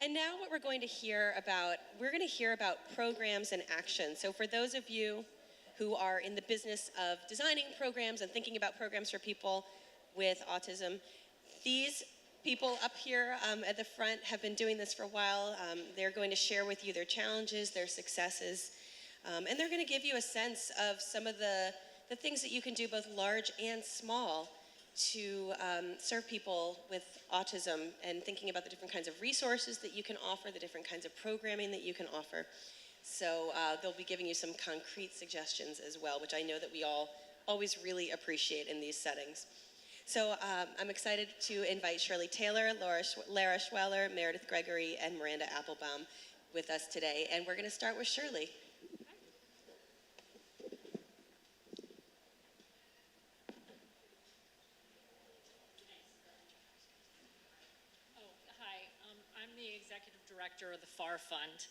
And now what we're going to hear about, programs and action. So for those of you who are in the business of designing programs and thinking about programs for people with autism, these people up here at the front have been doing this for a while. They're going to share with you their challenges, their successes, and they're going to give you a sense of some of the things that you can do, both large and small, to serve people with autism, and thinking about the different kinds of resources that you can offer, the different kinds of programming that you can offer. So they'll be giving you some concrete suggestions as well, which I know that we all always really appreciate in these settings. So I'm excited to invite Shirley Taylor, Lara Schweller, Meredith Gregory, and Miranda Applebaum with us today. And we're going to start with Shirley. I'm the executive director of the FAR Fund.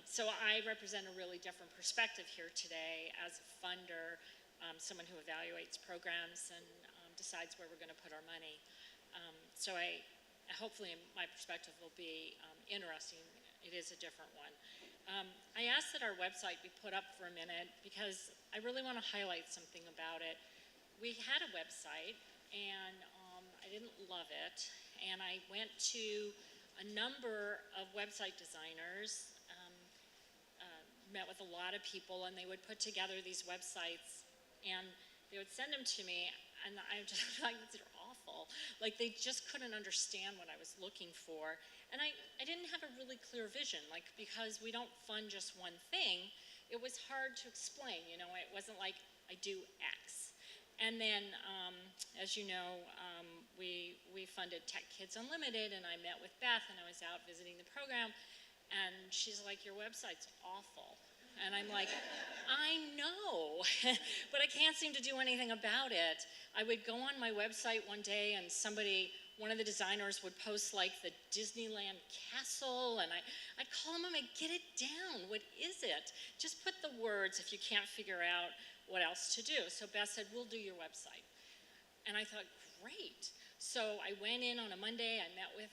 So I represent a really different perspective here today as a funder, someone who evaluates programs and decides where we're going to put our money. So hopefully my perspective will be interesting. It is a different one. I asked that our website be put up for a minute because I really want to highlight something about it. We had a website and I didn't love it, and I went to a number of website designers, met with a lot of people, and they would put together these websites and they would send them to me, and I just like, these are awful. Like, they just couldn't understand what I was looking for. And I didn't have a really clear vision, like, because we don't fund just one thing, it was hard to explain, you know, it wasn't like I do X. And then, as you know, we funded Tech Kids Unlimited, and I met with Beth, and I was out visiting the program, and she's like, your website's awful. And I'm like, I know, but I can't seem to do anything about it. I would go on my website one day, and one of the designers would post like the Disneyland castle, and I'd call him and I'd get it down. What is it? Just put the words if you can't figure out what else to do. So Beth said, we'll do your website. And I thought, great. So I went in on a Monday, I met with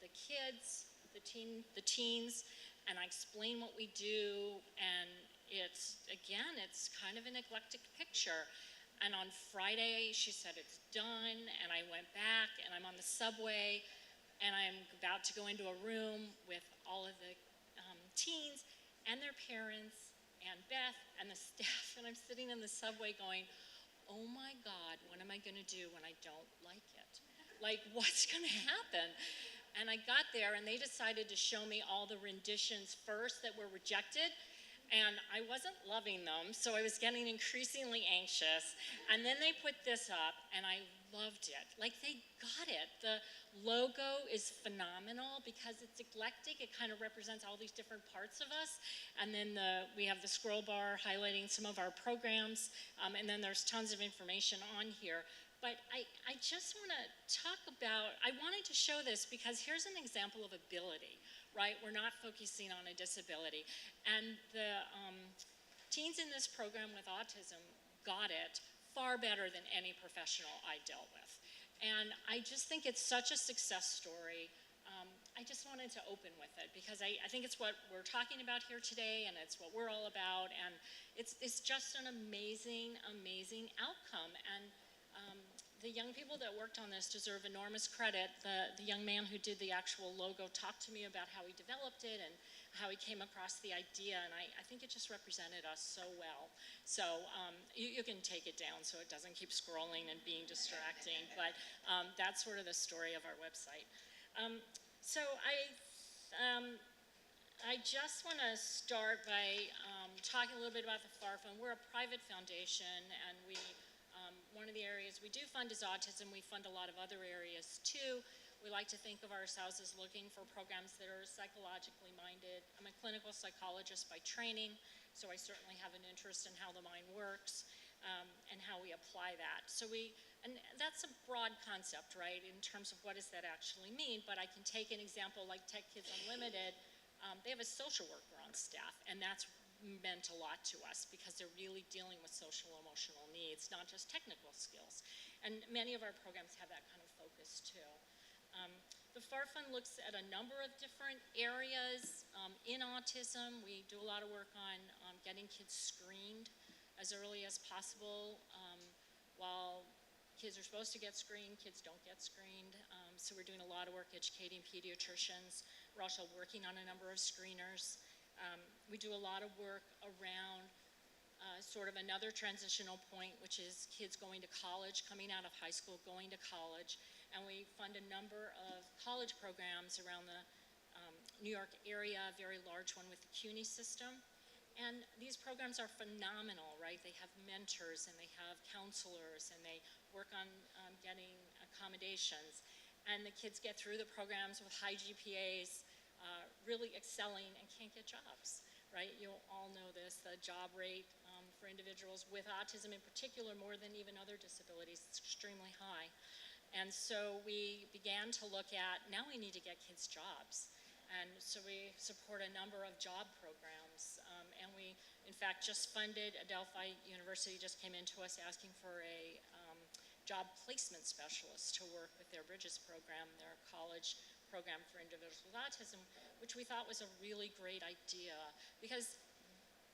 the kids, the teens, and I explained what we do, and it's kind of an eclectic picture. And on Friday, she said it's done, and I went back, and I'm on the subway, and I'm about to go into a room with all of the teens and their parents and Beth and the staff, and I'm sitting in the subway going, oh my God, what am I gonna do when I don't like it? Like, what's gonna happen? And I got there, and they decided to show me all the renditions first that were rejected, and I wasn't loving them, so I was getting increasingly anxious. And then they put this up, and I loved it. Like, they got it. The logo is phenomenal because it's eclectic. It kind of represents all these different parts of us. And then we have the scroll bar highlighting some of our programs, and then there's tons of information on here. But I just want to talk about, I wanted to show this because here's an example of ability, right? We're not focusing on a disability. And the teens in this program with autism got it far better than any professional I dealt with. And I just think it's such a success story. I just wanted to open with it because I think it's what we're talking about here today, and it's what we're all about, and it's just an amazing, amazing outcome. And the young people that worked on this deserve enormous credit. The young man who did the actual logo talked to me about how he developed it and how he came across the idea, and I think it just represented us so well. So you can take it down so it doesn't keep scrolling and being distracting, but that's sort of the story of our website. So I just want to start by talking a little bit about the FAR Fund. We're a private foundation, and one of the areas we do fund is autism. We fund a lot of other areas too. We like to think of ourselves as looking for programs that are psychologically minded. I'm a clinical psychologist by training, so I certainly have an interest in how the mind works and how we apply that. And that's a broad concept, right, in terms of what does that actually mean, but I can take an example like Tech Kids Unlimited. They have a social worker on staff, and that's meant a lot to us because they're really dealing with social emotional needs, not just technical skills. And many of our programs have that kind of focus too. The FAR Fund looks at a number of different areas. In autism, we do a lot of work on getting kids screened as early as possible. While kids are supposed to get screened, kids don't get screened. So we're doing a lot of work educating pediatricians. We're also working on a number of screeners. We do a lot of work around sort of another transitional point, which is kids going to college, coming out of high school, going to college. And we fund a number of college programs around the New York area, a very large one with the CUNY system. And these programs are phenomenal, right? They have mentors and they have counselors and they work on getting accommodations. And the kids get through the programs with high GPAs, really excelling and can't get jobs, right? You'll all know this, the job rate for individuals with autism in particular, more than even other disabilities, it's extremely high. And so we began to look at, now we need to get kids jobs. And so we support a number of job programs. And we, in fact, just funded, Adelphi University just came into us asking for a job placement specialist to work with their Bridges program, their college program for individuals with autism, which we thought was a really great idea. Because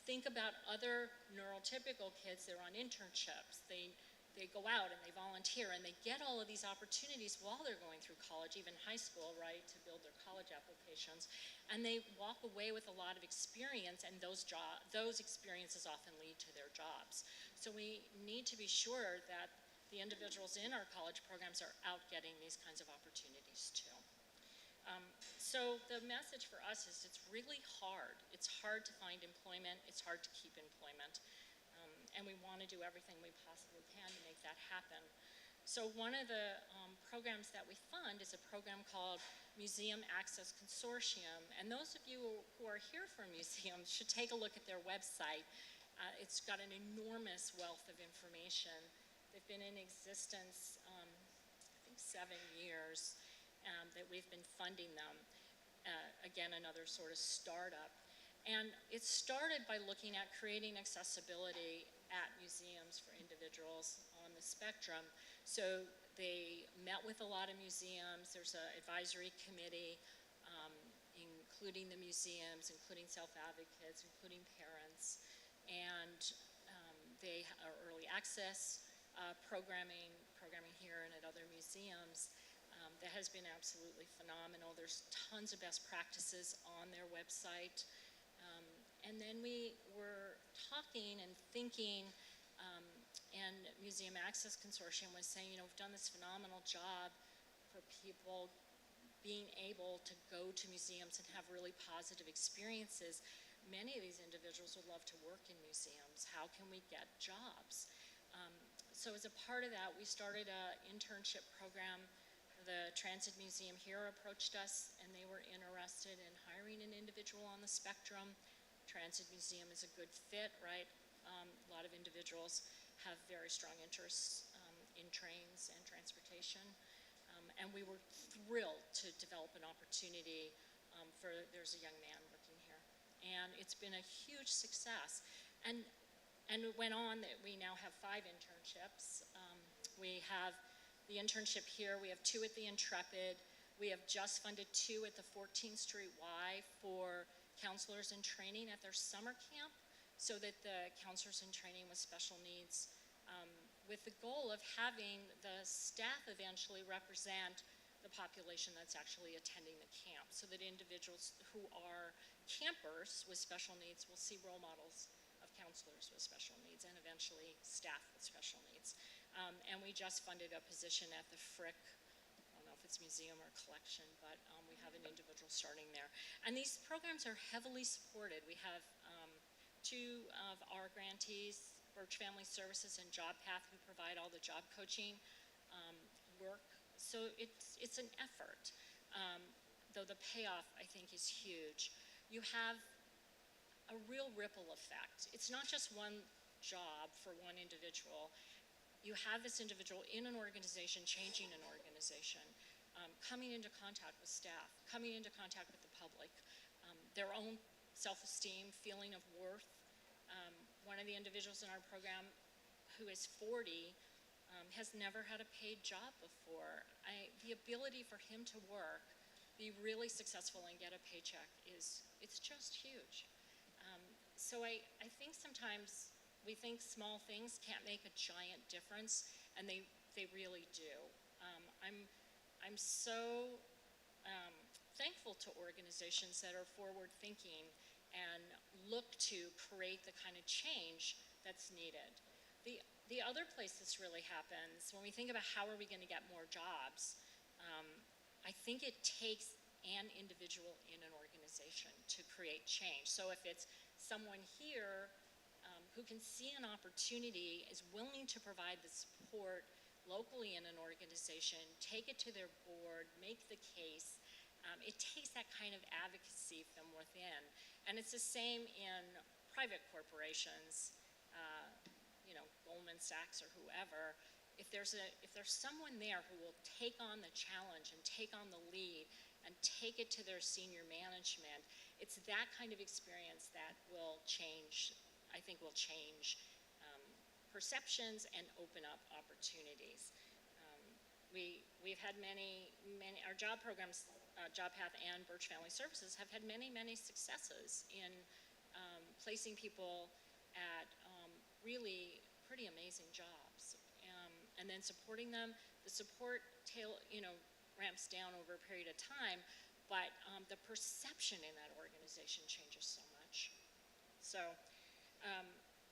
think about other neurotypical kids, they're on internships, they go out and they volunteer and they get all of these opportunities while they're going through college, even high school, right, to build their college applications. And they walk away with a lot of experience, and those experiences often lead to their jobs. So we need to be sure that the individuals in our college programs are out getting these kinds of opportunities too. So the message for us is it's really hard. It's hard to find employment. It's hard to keep employment. And we want to do everything we possibly can to make that happen. So one of the programs that we fund is a program called Museum Access Consortium. And those of you who are here from museums should take a look at their website. It's got an enormous wealth of information. They've been in existence, I think 7 years. That we've been funding them. Again, another sort of startup. And it started by looking at creating accessibility at museums for individuals on the spectrum. So they met with a lot of museums. There's an advisory committee, including the museums, including self-advocates, including parents. And they are early access programming here and at other museums. That has been absolutely phenomenal. There's tons of best practices on their website. And then we were talking and thinking, and Museum Access Consortium was saying, you know, we've done this phenomenal job for people being able to go to museums and have really positive experiences. Many of these individuals would love to work in museums. How can we get jobs? So as a part of that, we started an internship program. The Transit Museum here approached us and they were interested in hiring an individual on the spectrum. Transit Museum is a good fit, right? A lot of individuals have very strong interests in trains and transportation. And we were thrilled to develop an opportunity there's a young man working here. And it's been a huge success. And it went on that we now have 5 internships. We have the internship here, we have 2 at the Intrepid. We have just funded 2 at the 14th Street Y for counselors in training at their summer camp, so that the counselors in training with special needs, with the goal of having the staff eventually represent the population that's actually attending the camp, so that individuals who are campers with special needs will see role models of counselors with special needs and eventually staff with special needs. And we just funded a position at the Frick, I don't know if it's museum or collection, but we have an individual starting there. And these programs are heavily supported. We have 2 of our grantees, Birch Family Services and JobPath, who provide all the job coaching work. So it's an effort, though the payoff, I think, is huge. You have a real ripple effect. It's not just one job for one individual. You have this individual in an organization, changing an organization, coming into contact with staff, coming into contact with the public, their own self-esteem, feeling of worth. One of the individuals in our program who is 40 has never had a paid job before. The ability for him to work, be really successful and get a paycheck it's just huge. So I think sometimes we think small things can't make a giant difference, and they really do. I'm so thankful to organizations that are forward-thinking and look to create the kind of change that's needed. The other place this really happens, when we think about how are we going to get more jobs, I think it takes an individual in an organization to create change. So if it's someone here who can see an opportunity, is willing to provide the support locally in an organization, take it to their board, make the case, it takes that kind of advocacy from within. And it's the same in private corporations, Goldman Sachs or whoever. If there's someone there who will take on the challenge and take on the lead and take it to their senior management, it's that kind of experience that will change, I think will change perceptions and open up opportunities. We've had many, our job programs, Job Path and Birch Family Services have had many successes in placing people at really pretty amazing jobs, and then supporting them. The support ramps down over a period of time, but the perception in that organization changes so much. So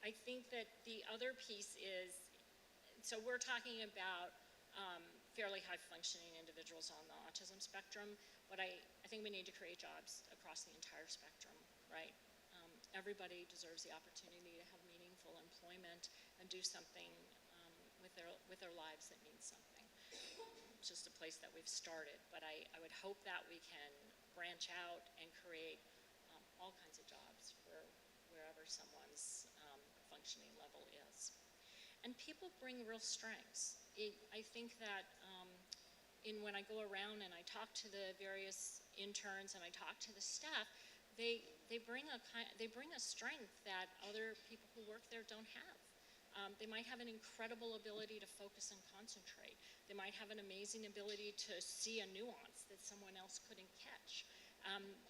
I think that the other piece is, so we're talking about fairly high functioning individuals on the autism spectrum, but I think we need to create jobs across the entire spectrum, right? Everybody deserves the opportunity to have meaningful employment and do something with their lives that means something. It's just a place that we've started, but I would hope that we can branch out and create all kinds of jobs for wherever someone's functioning level is. And people bring real strengths. I think that when I go around and I talk to the various interns and I talk to the staff, they bring a strength that other people who work there don't have. They might have an incredible ability to focus and concentrate. They might have an amazing ability to see a nuance that someone else couldn't catch.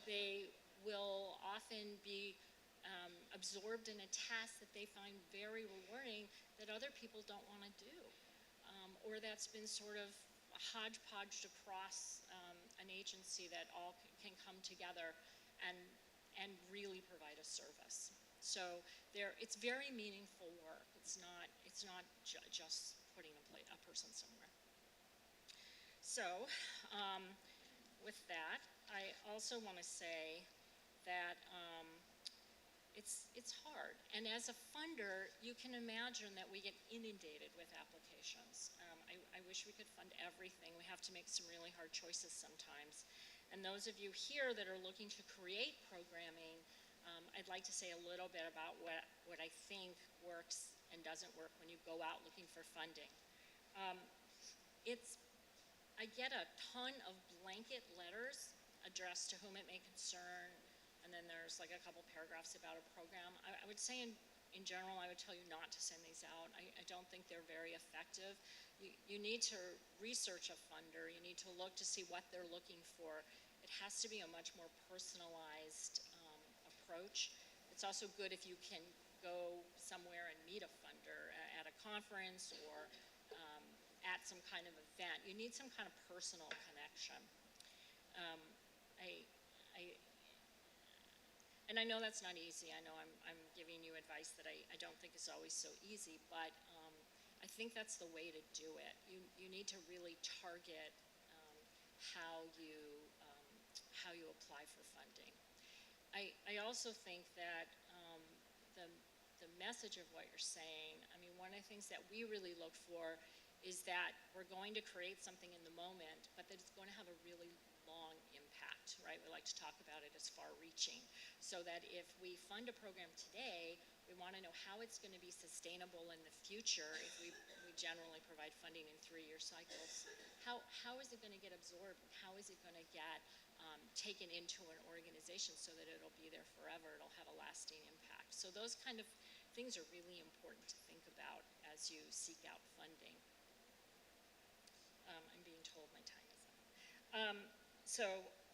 They will often be absorbed in a task that they find very rewarding that other people don't want to do, or that's been sort of hodgepodged across an agency that all can come together and really provide a service. So it's very meaningful work. It's not just putting a person somewhere. So with that, I also want to say that it's hard. And as a funder, you can imagine that we get inundated with applications. I wish we could fund everything. We have to make some really hard choices sometimes. And those of you here that are looking to create programming, I'd like to say a little bit about what I think works and doesn't work when you go out looking for funding. I get a ton of blanket letters addressed to whom it may concern, and then there's like a couple paragraphs about a program. I would say in general, I would tell you not to send these out. I don't think they're very effective. You need to research a funder. You need to look to see what they're looking for. It has to be a much more personalized approach. It's also good if you can go somewhere and meet a funder at a conference or at some kind of event. You need some kind of personal connection. And I know that's not easy. I know I'm giving you advice that I don't think is always so easy, but I think that's the way to do it. You need to really target how you apply for funding. I also think that the message of what you're saying, I mean, one of the things that we really look for is that we're going to create something in the moment, but that it's going to have a really long impact, right? We like to talk about it as far-reaching, so that if we fund a program today, we want to know how it's going to be sustainable in the future if we generally provide funding in 3-year cycles. How is it going to get absorbed? How is it going to get taken into an organization so that it'll be there forever, it'll have a lasting impact? So those kind of things are really important to think about as you seek out funding. So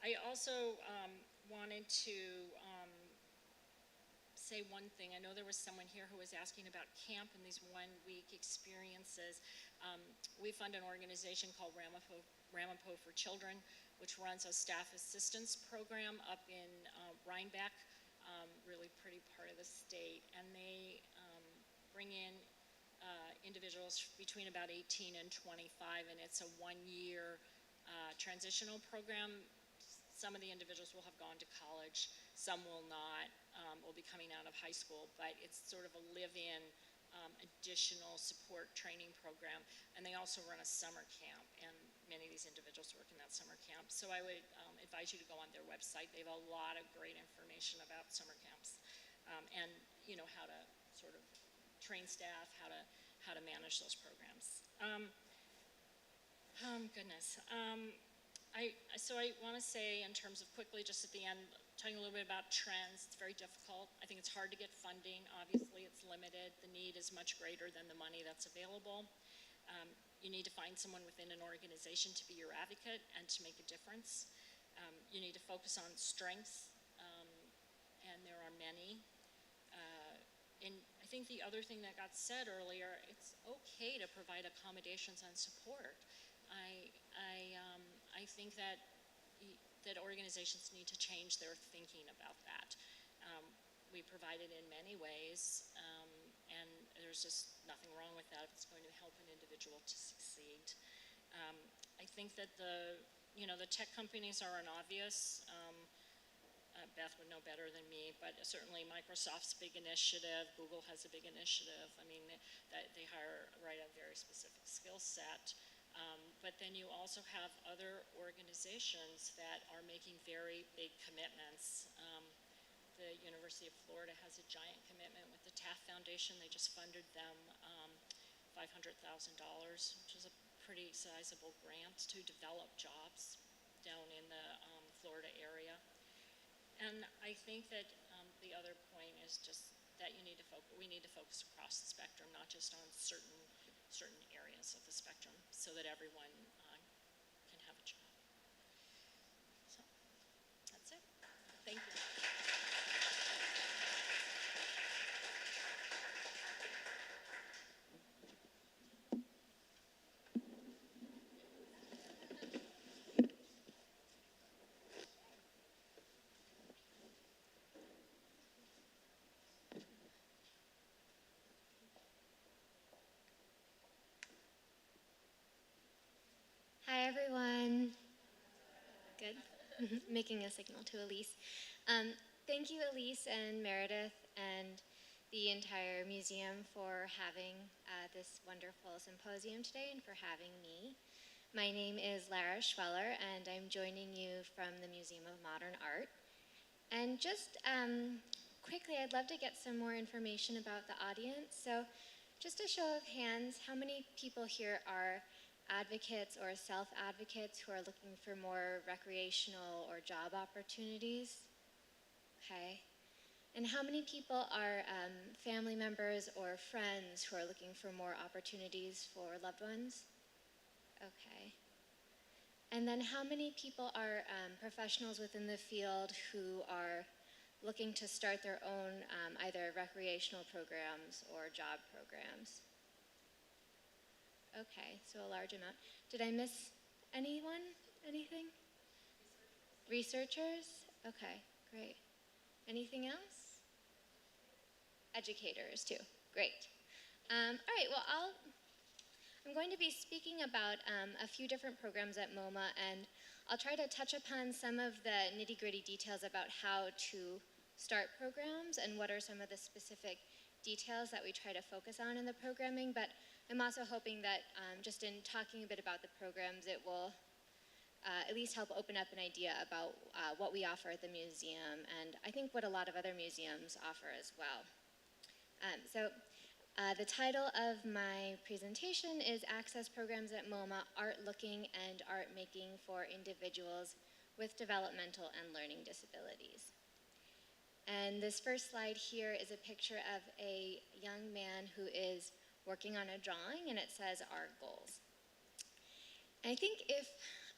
I also wanted to say one thing. I know there was someone here who was asking about camp and these one-week experiences. We fund an organization called Ramapo for Children, which runs a staff assistance program up in Rhinebeck, really pretty part of the state, and they bring in individuals between about 18 and 25, and it's a one-year transitional program. Some of the individuals will have gone to college, some will not, will be coming out of high school, but it's sort of a live-in additional support training program. And they also run a summer camp, and many of these individuals work in that summer camp. So I would advise you to go on their website. They have a lot of great information about summer camps, and you know, how to sort of train staff, how to manage those programs. So I want to say, in terms of quickly, just at the end, talking a little bit about trends. It's very difficult. I think it's hard to get funding. Obviously, it's limited. The need is much greater than the money that's available. You need to find someone within an organization to be your advocate and to make a difference. You need to focus on strengths, and there are many. And I think the other thing that got said earlier, it's okay to provide accommodations and support. I think that organizations need to change their thinking about that. We provide it in many ways, and there's just nothing wrong with that if it's going to help an individual to succeed. I think that the tech companies are an obvious. Beth would know better than me, but certainly Microsoft's big initiative, Google has a big initiative. I mean, they hire right a very specific skill set. But then you also have other organizations that are making very big commitments. The University of Florida has a giant commitment with the Taft Foundation. They just funded them $500,000, which is a pretty sizable grant to develop jobs down in the Florida area. And I think that the other point is just that we need to focus across the spectrum, not just on certain areas of the spectrum, so that everyone can have a job. So that's it. Thank you. Hi, everyone. Good. Making a signal to Elise. Thank you, Elise and Meredith and the entire museum for having this wonderful symposium today and for having me. My name is Lara Schweller, and I'm joining you from the Museum of Modern Art. And just quickly, I'd love to get some more information about the audience. So just a show of hands, how many people here are advocates or self-advocates who are looking for more recreational or job opportunities? Okay. And how many people are family members or friends who are looking for more opportunities for loved ones? Okay. And then how many people are professionals within the field who are looking to start their own either recreational programs or job programs? Okay, so a large amount. Did I miss anyone? Anything? Researchers? Okay, great. Anything else? Educators too. Great. All right, well, I'm going to be speaking about a few different programs at MoMA, and I'll try to touch upon some of the nitty-gritty details about how to start programs and what are some of the specific details that we try to focus on in the programming, but I'm also hoping that just in talking a bit about the programs, it will at least help open up an idea about what we offer at the museum, and I think what a lot of other museums offer as well. The title of my presentation is Access Programs at MoMA, Art Looking and Art Making for Individuals with Developmental and Learning Disabilities. And this first slide here is a picture of a young man who is working on a drawing, and it says Art Goals. And I think if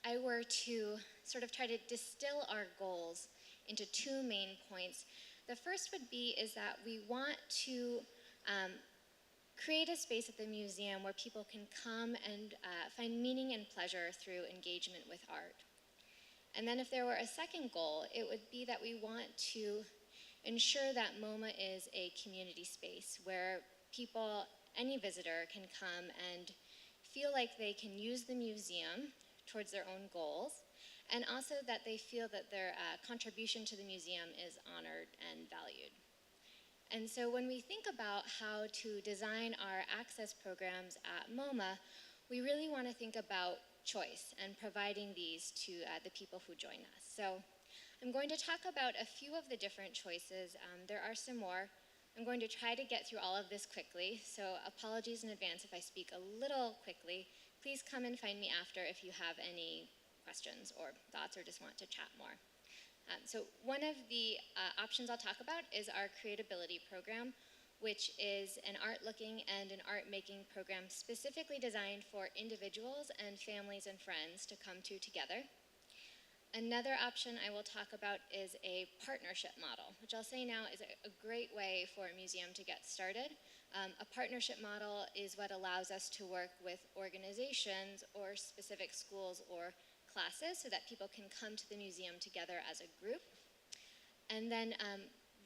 I were to sort of try to distill our goals into two main points, the first would be is that we want to create a space at the museum where people can come and find meaning and pleasure through engagement with art. And then if there were a second goal, it would be that we want to ensure that MoMA is a community space where people, any visitor, can come and feel like they can use the museum towards their own goals, and also that they feel that their contribution to the museum is honored and valued. And so when we think about how to design our access programs at MoMA, we really want to think about choice and providing these to the people who join us. So I'm going to talk about a few of the different choices. There are some more. I'm going to try to get through all of this quickly, so apologies in advance if I speak a little quickly. Please come and find me after if you have any questions or thoughts or just want to chat more. So one of the options I'll talk about is our Creatability program, which is an art looking and an art making program specifically designed for individuals and families and friends to come to together. Another option I will talk about is a partnership model, which I'll say now is a great way for a museum to get started. A partnership model is what allows us to work with organizations or specific schools or classes so that people can come to the museum together as a group. And then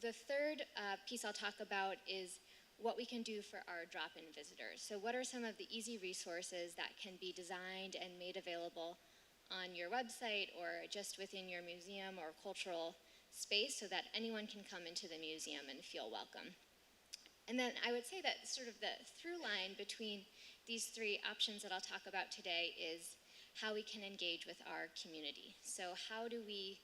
the third piece I'll talk about is what we can do for our drop-in visitors. So what are some of the easy resources that can be designed and made available on your website or just within your museum or cultural space so that anyone can come into the museum and feel welcome. And then I would say that sort of the through line between these three options that I'll talk about today is how we can engage with our community. So how do we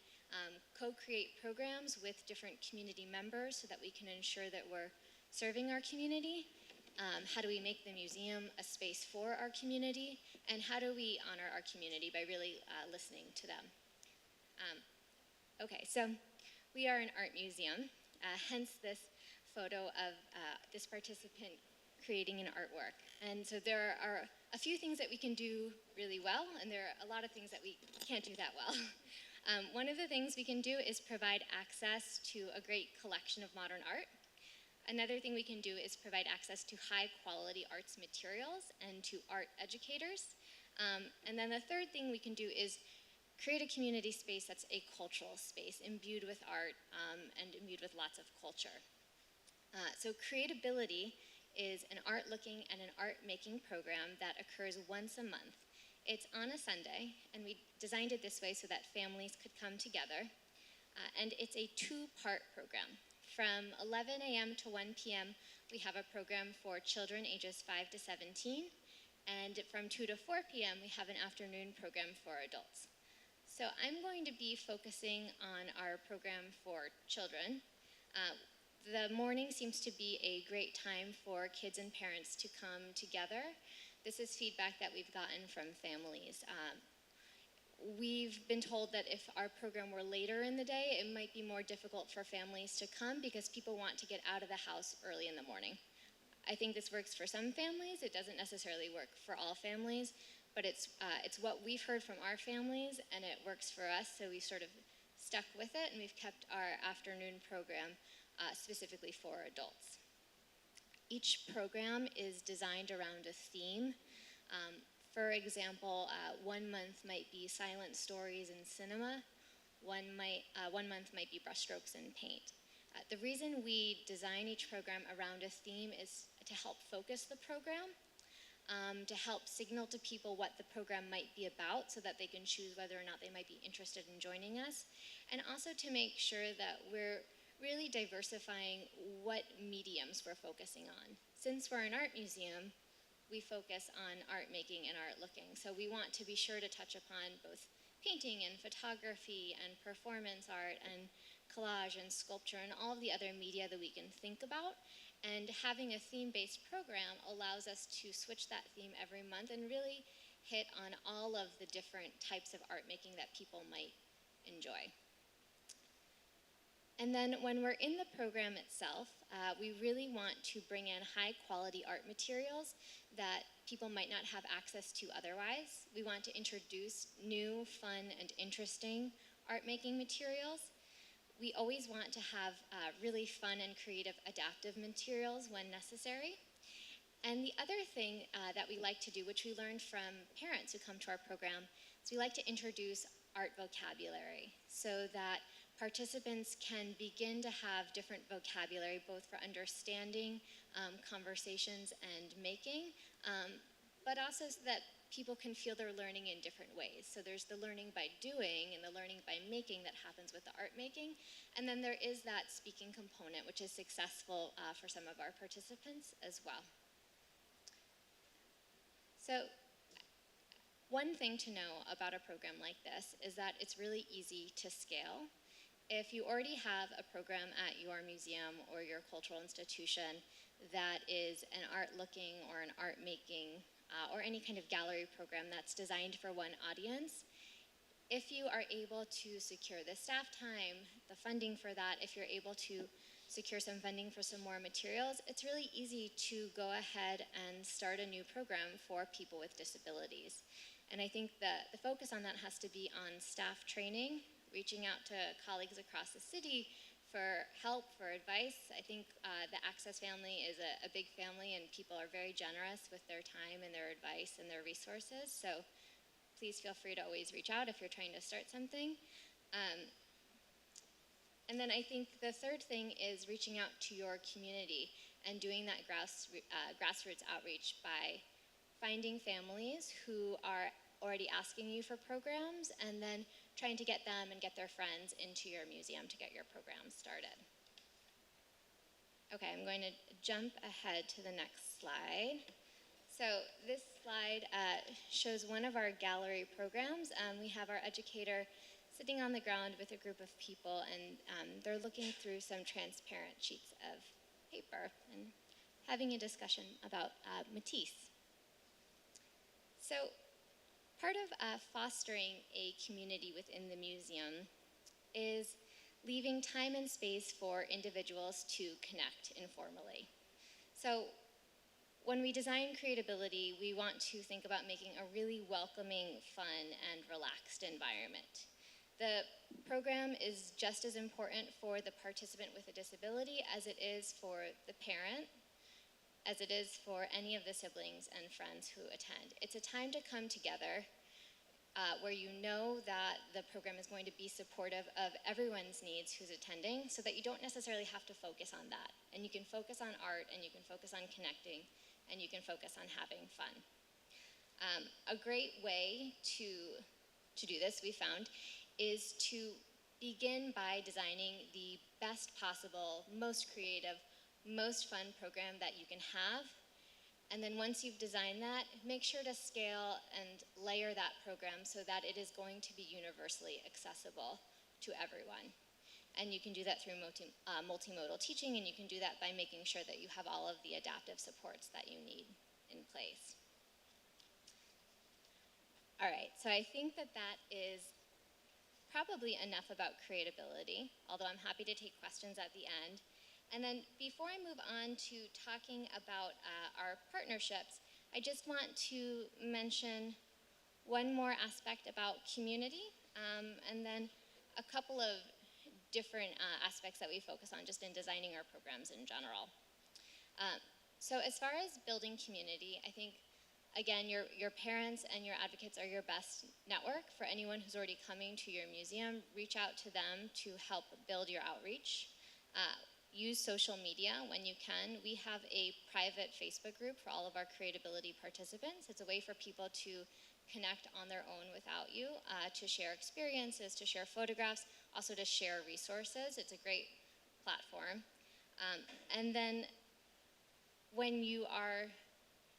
co-create programs with different community members so that we can ensure that we're serving our community? How do we make the museum a space for our community? And how do we honor our community by really listening to them? Okay, so we are an art museum, hence this photo of this participant creating an artwork. And so there are a few things that we can do really well, and there are a lot of things that we can't do that well. One of the things we can do is provide access to a great collection of modern art. Another thing we can do is provide access to high quality arts materials and to art educators. And then the third thing we can do is create a community space that's a cultural space imbued with art and imbued with lots of culture. So Creatability is an art looking and an art making program that occurs once a month. It's on a Sunday, and we designed it this way so that families could come together. And it's a two-part program. From 11 a.m. to 1 p.m., we have a program for children ages 5 to 17, and from 2 to 4 p.m., we have an afternoon program for adults. So I'm going to be focusing on our program for children. The morning seems to be a great time for kids and parents to come together. This is feedback that we've gotten from families. We've been told that if our program were later in the day, it might be more difficult for families to come because people want to get out of the house early in the morning. I think this works for some families. It doesn't necessarily work for all families, but it's what we've heard from our families, and it works for us, so we sort of stuck with it, and we've kept our afternoon program specifically for adults. Each program is designed around a theme. For example, 1 month might be silent stories in cinema. 1 month might be brushstrokes in paint. The reason we design each program around a theme is to help focus the program, to help signal to people what the program might be about so that they can choose whether or not they might be interested in joining us, and also to make sure that we're really diversifying what mediums we're focusing on. Since we're an art museum, we focus on art making and art looking. So we want to be sure to touch upon both painting and photography and performance art and collage and sculpture and all of the other media that we can think about. And having a theme-based program allows us to switch that theme every month and really hit on all of the different types of art making that people might enjoy. And then when we're in the program itself, we really want to bring in high quality art materials that people might not have access to otherwise. We want to introduce new, fun, and interesting art making materials. We always want to have really fun and creative adaptive materials when necessary. And the other thing that we like to do, which we learned from parents who come to our program, is we like to introduce art vocabulary so that participants can begin to have different vocabulary, both for understanding conversations and making, but also so that people can feel they're learning in different ways. So there's the learning by doing and the learning by making that happens with the art making. And then there is that speaking component, which is successful for some of our participants as well. So one thing to know about a program like this is that it's really easy to scale. If you already have a program at your museum or your cultural institution that is an art looking or an art making or any kind of gallery program that's designed for one audience, if you are able to secure the staff time, the funding for that, if you're able to secure some funding for some more materials, it's really easy to go ahead and start a new program for people with disabilities. And I think that the focus on that has to be on staff training, reaching out to colleagues across the city for help, for advice. I think the Access family is a big family and people are very generous with their time and their advice and their resources. So please feel free to always reach out if you're trying to start something. And then I think the third thing is reaching out to your community and doing that grassroots outreach by finding families who are already asking you for programs and then trying to get them and get their friends into your museum to get your program started. Okay, I'm going to jump ahead to the next slide. So this slide shows one of our gallery programs. We have our educator sitting on the ground with a group of people and they're looking through some transparent sheets of paper and having a discussion about Matisse. So part of fostering a community within the museum is leaving time and space for individuals to connect informally. So when we design creatability, we want to think about making a really welcoming, fun, and relaxed environment. The program is just as important for the participant with a disability as it is for the parent, as it is for any of the siblings and friends who attend. It's a time to come together where you know that the program is going to be supportive of everyone's needs who's attending so that you don't necessarily have to focus on that. And you can focus on art and you can focus on connecting and you can focus on having fun. A great way to do this, we found, is to begin by designing the best possible, most creative, most fun program that you can have. And then once you've designed that, make sure to scale and layer that program so that it is going to be universally accessible to everyone. And you can do that through multimodal teaching, and you can do that by making sure that you have all of the adaptive supports that you need in place. All right, so I think that that is probably enough about creatability, although I'm happy to take questions at the end. And then before I move on to talking about our partnerships, I just want to mention one more aspect about community, and then a couple of different aspects that we focus on just in designing our programs in general. So as far as building community, I think, again, your parents and your advocates are your best network. For anyone who's already coming to your museum, reach out to them to help build your outreach. Use social media when you can. We have a private Facebook group for all of our creatability participants. It's a way for people to connect on their own without you, to share experiences, to share photographs, also to share resources. It's a great platform. And then when you are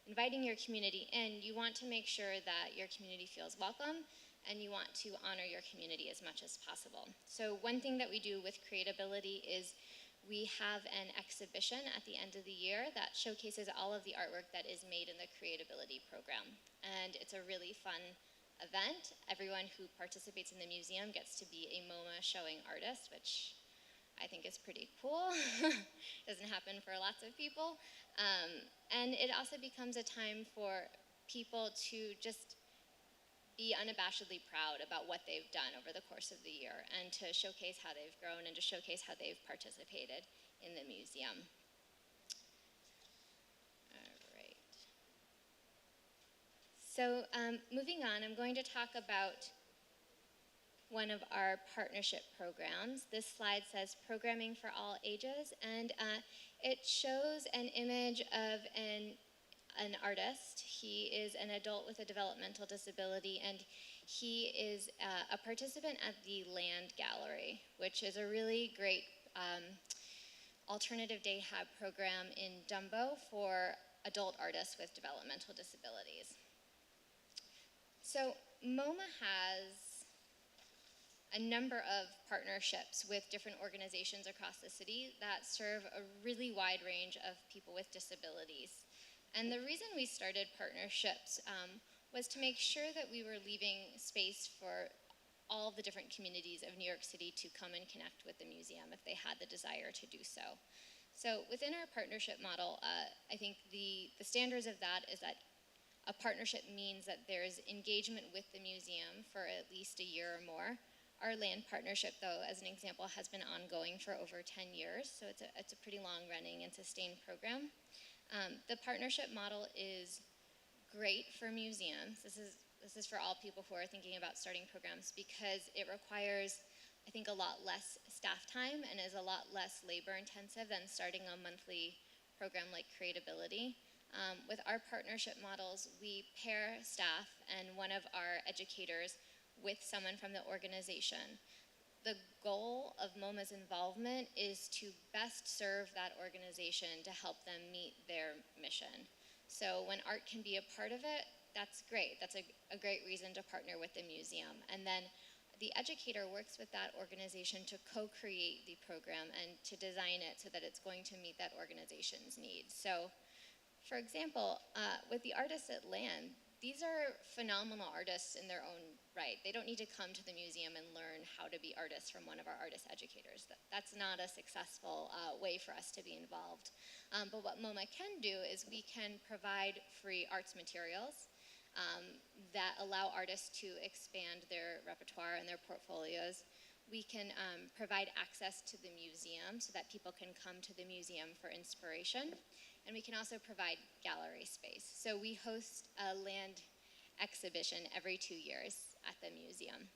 inviting your community in, you want to make sure that your community feels welcome and you want to honor your community as much as possible. So one thing that we do with creatability is we have an exhibition at the end of the year that showcases all of the artwork that is made in the creatability program. And it's a really fun event. Everyone who participates in the museum gets to be a MoMA showing artist, which I think is pretty cool. Doesn't happen for lots of people. And it also becomes a time for people to just be unabashedly proud about what they've done over the course of the year and to showcase how they've grown and to showcase how they've participated in the museum. All right. So moving on, I'm going to talk about one of our partnership programs. This slide says Programming for All Ages, and it shows an image of an artist. He is an adult with a developmental disability, and he is a participant at the Land Gallery, which is a really great alternative day hab program in Dumbo for adult artists with developmental disabilities. So MoMA has a number of partnerships with different organizations across the city that serve a really wide range of people with disabilities. And the reason we started partnerships was to make sure that we were leaving space for all the different communities of New York City to come and connect with the museum if they had the desire to do so. So within our partnership model, I think the standards of that is that a partnership means that there's engagement with the museum for at least a year or more. Our land partnership, though, as an example, has been ongoing for over 10 years, so it's a pretty long-running and sustained program. The partnership model is great for museums. This is for all people who are thinking about starting programs because it requires, I think, a lot less staff time and is a lot less labor-intensive than starting a monthly program like Creatability. With our partnership models, we pair staff and one of our educators with someone from the organization. The goal of MoMA's involvement is to best serve that organization to help them meet their mission. So when art can be a part of it, that's great. That's a great reason to partner with the museum. And then the educator works with that organization to co-create the program and to design it so that it's going to meet that organization's needs. So, for example, with the artists at Land, these are phenomenal artists in their own right. They don't need to come to the museum and learn how to be artists from one of our artist educators. That's not a successful way for us to be involved. But what MoMA can do is we can provide free arts materials that allow artists to expand their repertoire and their portfolios. We can provide access to the museum so that people can come to the museum for inspiration. And we can also provide gallery space. So we host a land exhibition every 2 years at the museum.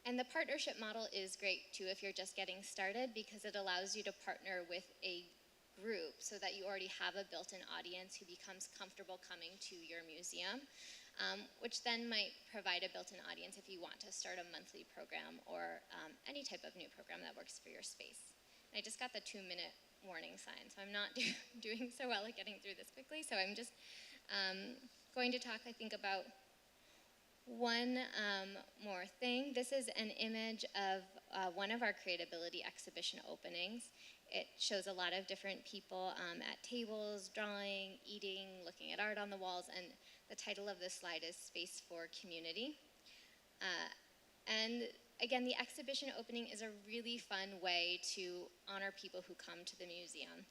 And the partnership model is great too if you're just getting started because it allows you to partner with a group so that you already have a built-in audience who becomes comfortable coming to your museum, which then might provide a built-in audience if you want to start a monthly program or any type of new program that works for your space. I just got the 2-minute warning sign, so I'm not doing so well at getting through this quickly. So I'm just going to talk, I think, about one more thing. This is an image of one of our Creatability exhibition openings. It shows a lot of different people at tables, drawing, eating, looking at art on the walls, and the title of this slide is Space for Community. And again, the exhibition opening is a really fun way to honor people who come to the museum.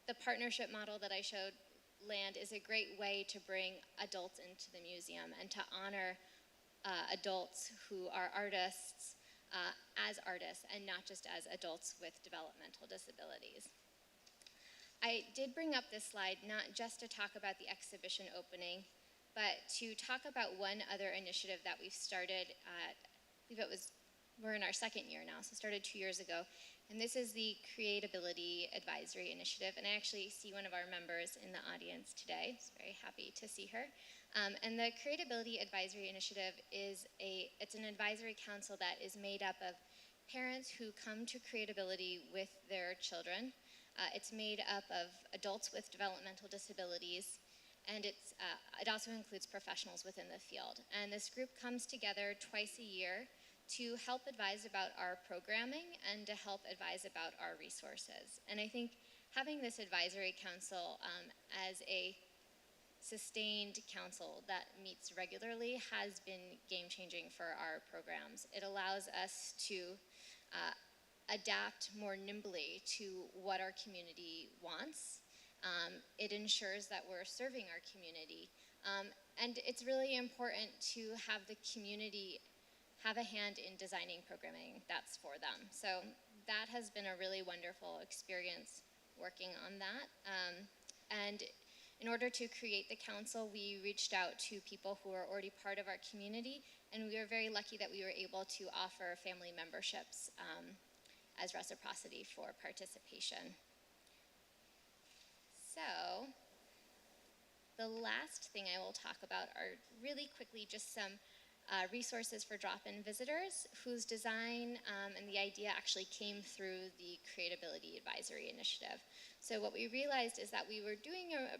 The partnership model that I showed, Land, is a great way to bring adults into the museum and to honor adults who are artists as artists and not just as adults with developmental disabilities. I did bring up this slide not just to talk about the exhibition opening, but to talk about one other initiative that we've started I believe we're in our second year now, so started 2 years ago. And this is the Creatability Advisory Initiative. And I actually see one of our members in the audience today. So very happy to see her. And the Creatability Advisory Initiative it's an advisory council that is made up of parents who come to Creatability with their children. It's made up of adults with developmental disabilities. And it also includes professionals within the field. And this group comes together twice a year to help advise about our programming and to help advise about our resources. And I think having this advisory council as a sustained council that meets regularly has been game-changing for our programs. It allows us to adapt more nimbly to what our community wants. It ensures that we're serving our community. And it's really important to have the community have a hand in designing programming that's for them. So that has been a really wonderful experience working on that. And in order to create the council, we reached out to people who are already part of our community, and we were very lucky that we were able to offer family memberships as reciprocity for participation. So the last thing I will talk about are really quickly just some resources for drop-in visitors whose design and the idea actually came through the Creatability Advisory Initiative. So what we realized is that we were doing a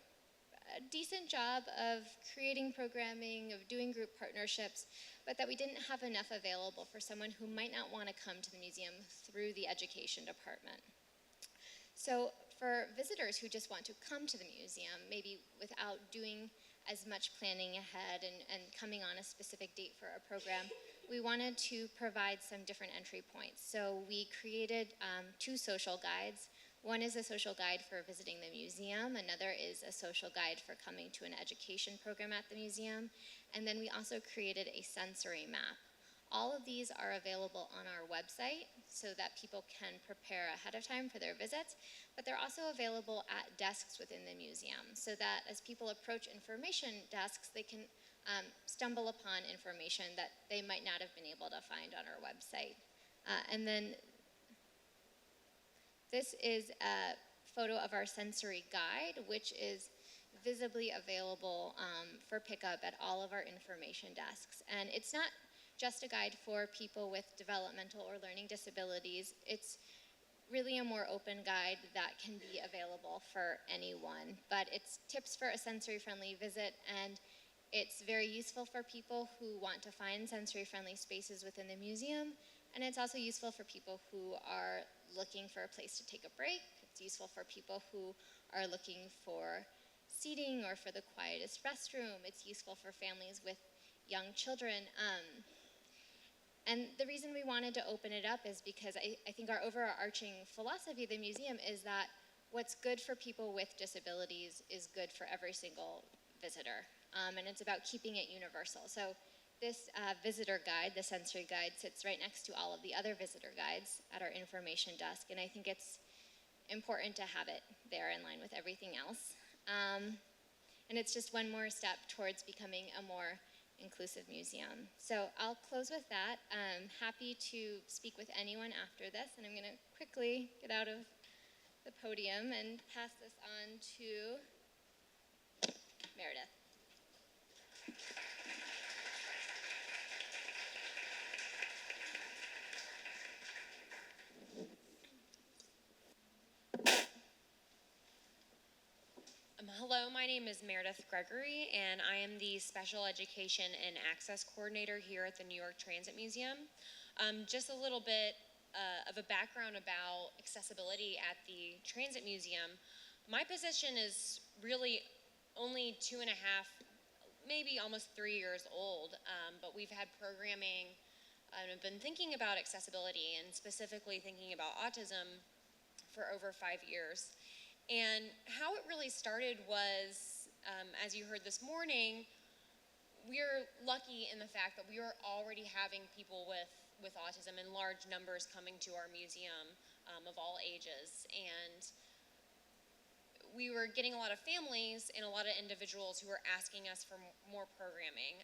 decent job of creating programming, of doing group partnerships, but that we didn't have enough available for someone who might not want to come to the museum through the education department. So for visitors who just want to come to the museum, maybe without doing as much planning ahead and coming on a specific date for a program, we wanted to provide some different entry points. So we created 2 social guides. One is a social guide for visiting the museum, another is a social guide for coming to an education program at the museum, and then we also created a sensory map. All of these are available on our website so that people can prepare ahead of time for their visits, but they're also available at desks within the museum so that as people approach information desks, they can stumble upon information that they might not have been able to find on our website. And then this is a photo of our sensory guide, which is visibly available for pickup at all of our information desks. And it's not just a guide for people with developmental or learning disabilities. It's really a more open guide that can be available for anyone. But it's tips for a sensory-friendly visit, and it's very useful for people who want to find sensory-friendly spaces within the museum, and it's also useful for people who are looking for a place to take a break. It's useful for people who are looking for seating or for the quietest restroom. It's useful for families with young children. And the reason we wanted to open it up is because I think our overarching philosophy of the museum is that what's good for people with disabilities is good for every single visitor. And it's about keeping it universal. So this visitor guide, the sensory guide, sits right next to all of the other visitor guides at our information desk, and I think it's important to have it there in line with everything else. And it's just one more step towards becoming a more inclusive museum. So I'll close with that. I'm happy to speak with anyone after this, and I'm going to quickly get out of the podium and pass this on to Meredith. Hello, my name is Meredith Gregory, and I am the Special Education and Access Coordinator here at the New York Transit Museum. Just a little bit of a background about accessibility at the Transit Museum. My position is really only 2.5, maybe almost 3 years old, but we've had programming and have been thinking about accessibility and specifically thinking about autism for over 5 years. And how it really started was, as you heard this morning, we're lucky in the fact that we are already having people with autism in large numbers coming to our museum of all ages. And we were getting a lot of families and a lot of individuals who were asking us for more programming.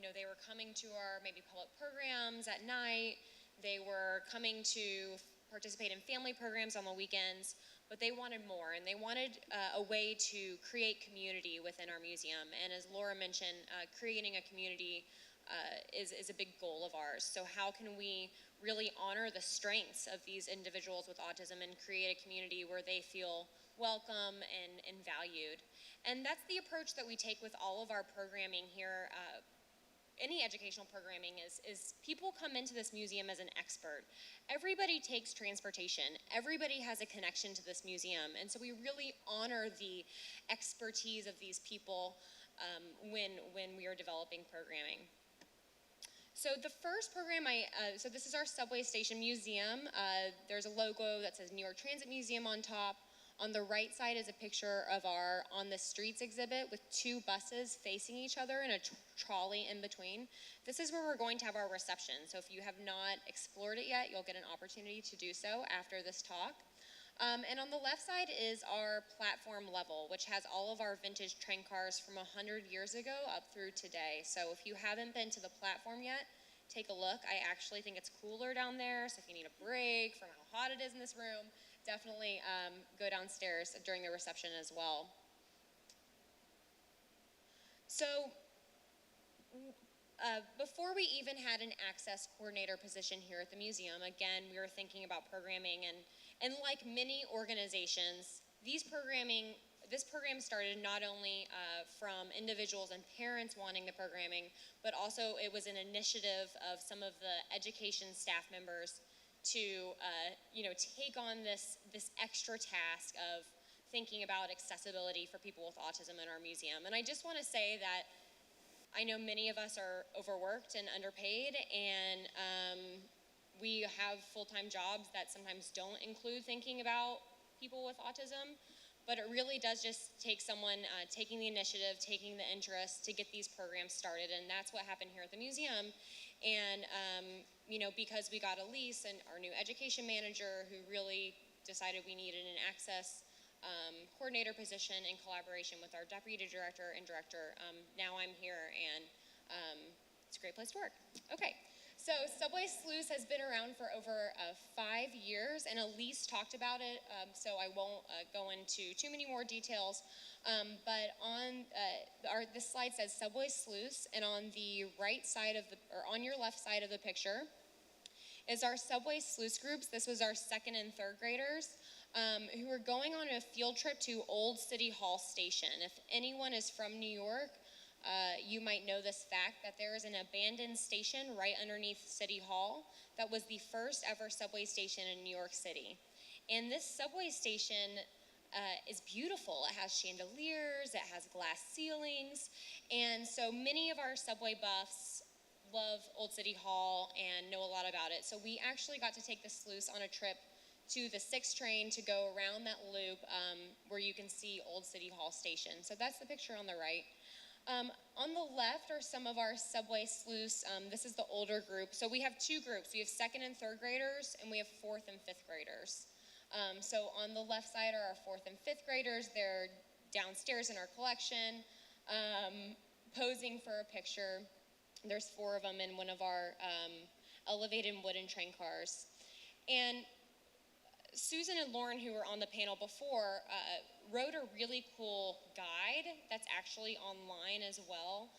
They were coming to our maybe public programs at night. They were coming to participate in family programs on the weekends, but they wanted more, and they wanted a way to create community within our museum. And as Laura mentioned, creating a community is a big goal of ours. So how can we really honor the strengths of these individuals with autism and create a community where they feel welcome and valued? And that's the approach that we take with all of our programming here any educational programming is people come into this museum as an expert. Everybody takes transportation. Everybody has a connection to this museum. And so we really honor the expertise of these people when we are developing programming. So the first program, so this is our subway station museum. There's a logo that says New York Transit Museum on top. On the right side is a picture of our On the Streets exhibit with two buses facing each other and a trolley in between. This is where we're going to have our reception. So if you have not explored it yet, you'll get an opportunity to do so after this talk. And on the left side is our platform level, which has all of our vintage train cars from 100 years ago up through today. So if you haven't been to the platform yet, take a look. I actually think it's cooler down there, so if you need a break from how hot it is in this room, definitely go downstairs during the reception as well. So before we even had an access coordinator position here at the museum, again, we were thinking about programming, and like many organizations, this program started not only from individuals and parents wanting the programming, but also it was an initiative of some of the education staff members to take on this extra task of thinking about accessibility for people with autism in our museum. And I just want to say that I know many of us are overworked and underpaid, and we have full-time jobs that sometimes don't include thinking about people with autism, but it really does just take someone taking the initiative, taking the interest to get these programs started, and that's what happened here at the museum. And because we got Elise and our new education manager who really decided we needed an access coordinator position in collaboration with our deputy director and director, now I'm here, and it's a great place to work. Okay, so Subway Sluice has been around for over 5 years, and Elise talked about it, so I won't go into too many more details. But on this slide says Subway Sluice, and on the right side of on your left side of the picture is our Subway Sluice groups. This was our second and third graders who were going on a field trip to Old City Hall Station. If anyone is from New York, you might know this fact that there is an abandoned station right underneath City Hall that was the first ever subway station in New York City. And this subway station is beautiful. It has chandeliers, it has glass ceilings, and so many of our subway buffs love Old City Hall and know a lot about it. So we actually got to take the sluice on a trip to the 6 train to go around that loop where you can see Old City Hall Station. So that's the picture on the right. On the left are some of our subway sluice. This is the older group. So we have 2 groups. We have 2nd and 3rd graders, and we have 4th and 5th graders. So on the left side are our 4th and 5th graders. They're downstairs in our collection, posing for a picture. There's 4 of them in one of our elevated wooden train cars. And Susan and Lauren, who were on the panel before, wrote a really cool guide that's actually online as well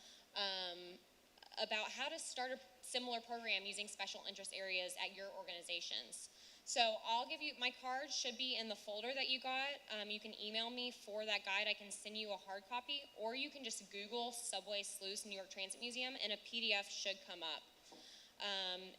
about how to start a similar program using special interest areas at your organizations. So I'll give you, my card should be in the folder that you got. You can email me for that guide. I can send you a hard copy, or you can just Google Subway Sluice New York Transit Museum, and a PDF should come up.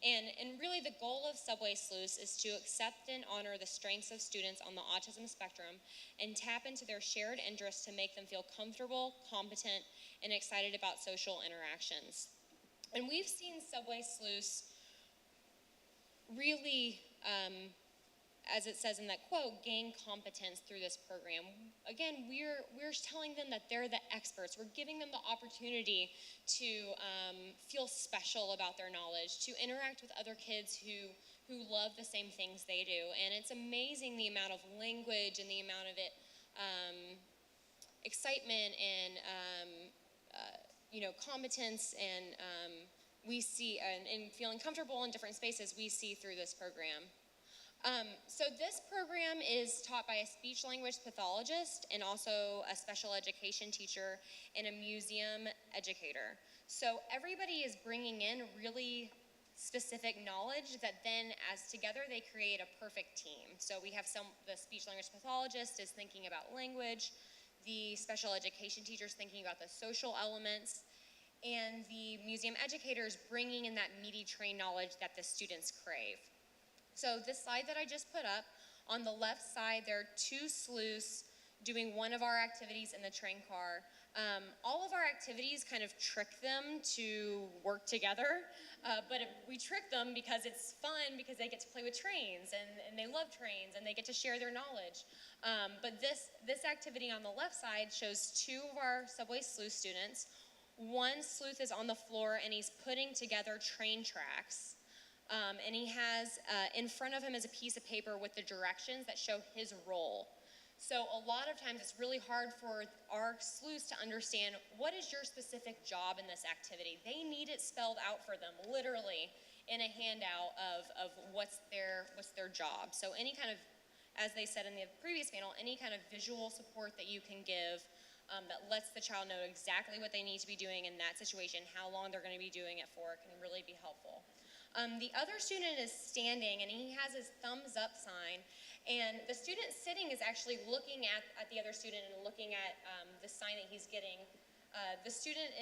And really the goal of Subway Sluice is to accept and honor the strengths of students on the autism spectrum and tap into their shared interests to make them feel comfortable, competent, and excited about social interactions. And we've seen Subway Sluice really, as it says in that quote, gain competence through this program. Again, we're telling them that they're the experts. We're giving them the opportunity to feel special about their knowledge, to interact with other kids who love the same things they do. And it's amazing the amount of language and the amount of excitement and competence and we see, and feeling comfortable in different spaces, we see through this program. So this program is taught by a speech-language pathologist and also a special education teacher and a museum educator. So everybody is bringing in really specific knowledge that then, as together, they create a perfect team. So we have the speech-language pathologist is thinking about language, the special education teacher is thinking about the social elements, and the museum educators bringing in that meaty trained knowledge that the students crave. So this slide that I just put up, on the left side, there are 2 sleuths doing one of our activities in the train car. All of our activities kind of trick them to work together, but we trick them because it's fun, because they get to play with trains, and they love trains, and they get to share their knowledge. But this activity on the left side shows 2 of our Subway Sleuth students. One sleuth is on the floor, and he's putting together train tracks. And he has, in front of him is a piece of paper with the directions that show his role. So a lot of times it's really hard for our sleuths to understand, what is your specific job in this activity? They need it spelled out for them, literally, in a handout of what's their job. So any kind of, as they said in the previous panel, any kind of visual support that you can give that lets the child know exactly what they need to be doing in that situation, how long they're going to be doing it for, can really be helpful. The other student is standing, and he has his thumbs up sign, and the student sitting is actually looking at the other student and looking at the sign that he's getting. The student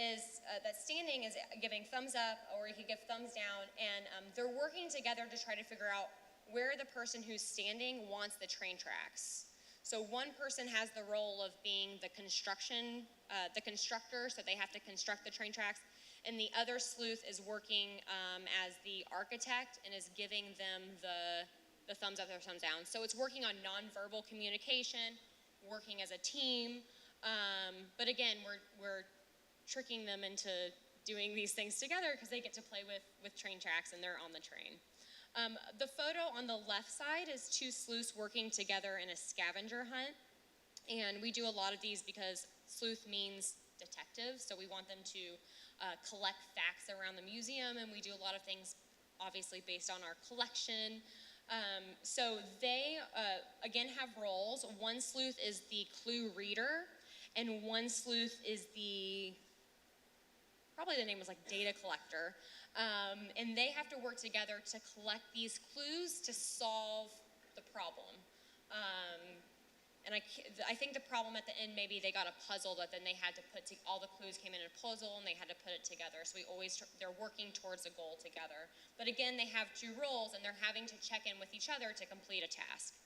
that's standing is giving thumbs up, or he could give thumbs down, and they're working together to try to figure out where the person who's standing wants the train tracks. So one person has the role of being the constructor, so they have to construct the train tracks, and the other sleuth is working as the architect and is giving them the thumbs up or thumbs down. So it's working on nonverbal communication, working as a team, but again, we're tricking them into doing these things together because they get to play with train tracks and they're on the train. The photo on the left side is 2 sleuths working together in a scavenger hunt. And we do a lot of these because sleuth means detective, so we want them to collect facts around the museum, and we do a lot of things obviously based on our collection. So they, again, have roles. One sleuth is the clue reader, and one sleuth is probably the name was like data collector. And they have to work together to collect these clues to solve the problem. And I think the problem at the end, maybe they got a puzzle that then they had to all the clues came in a puzzle and they had to put it together. So they're working towards a goal together. But again, they have 2 roles and they're having to check in with each other to complete a task.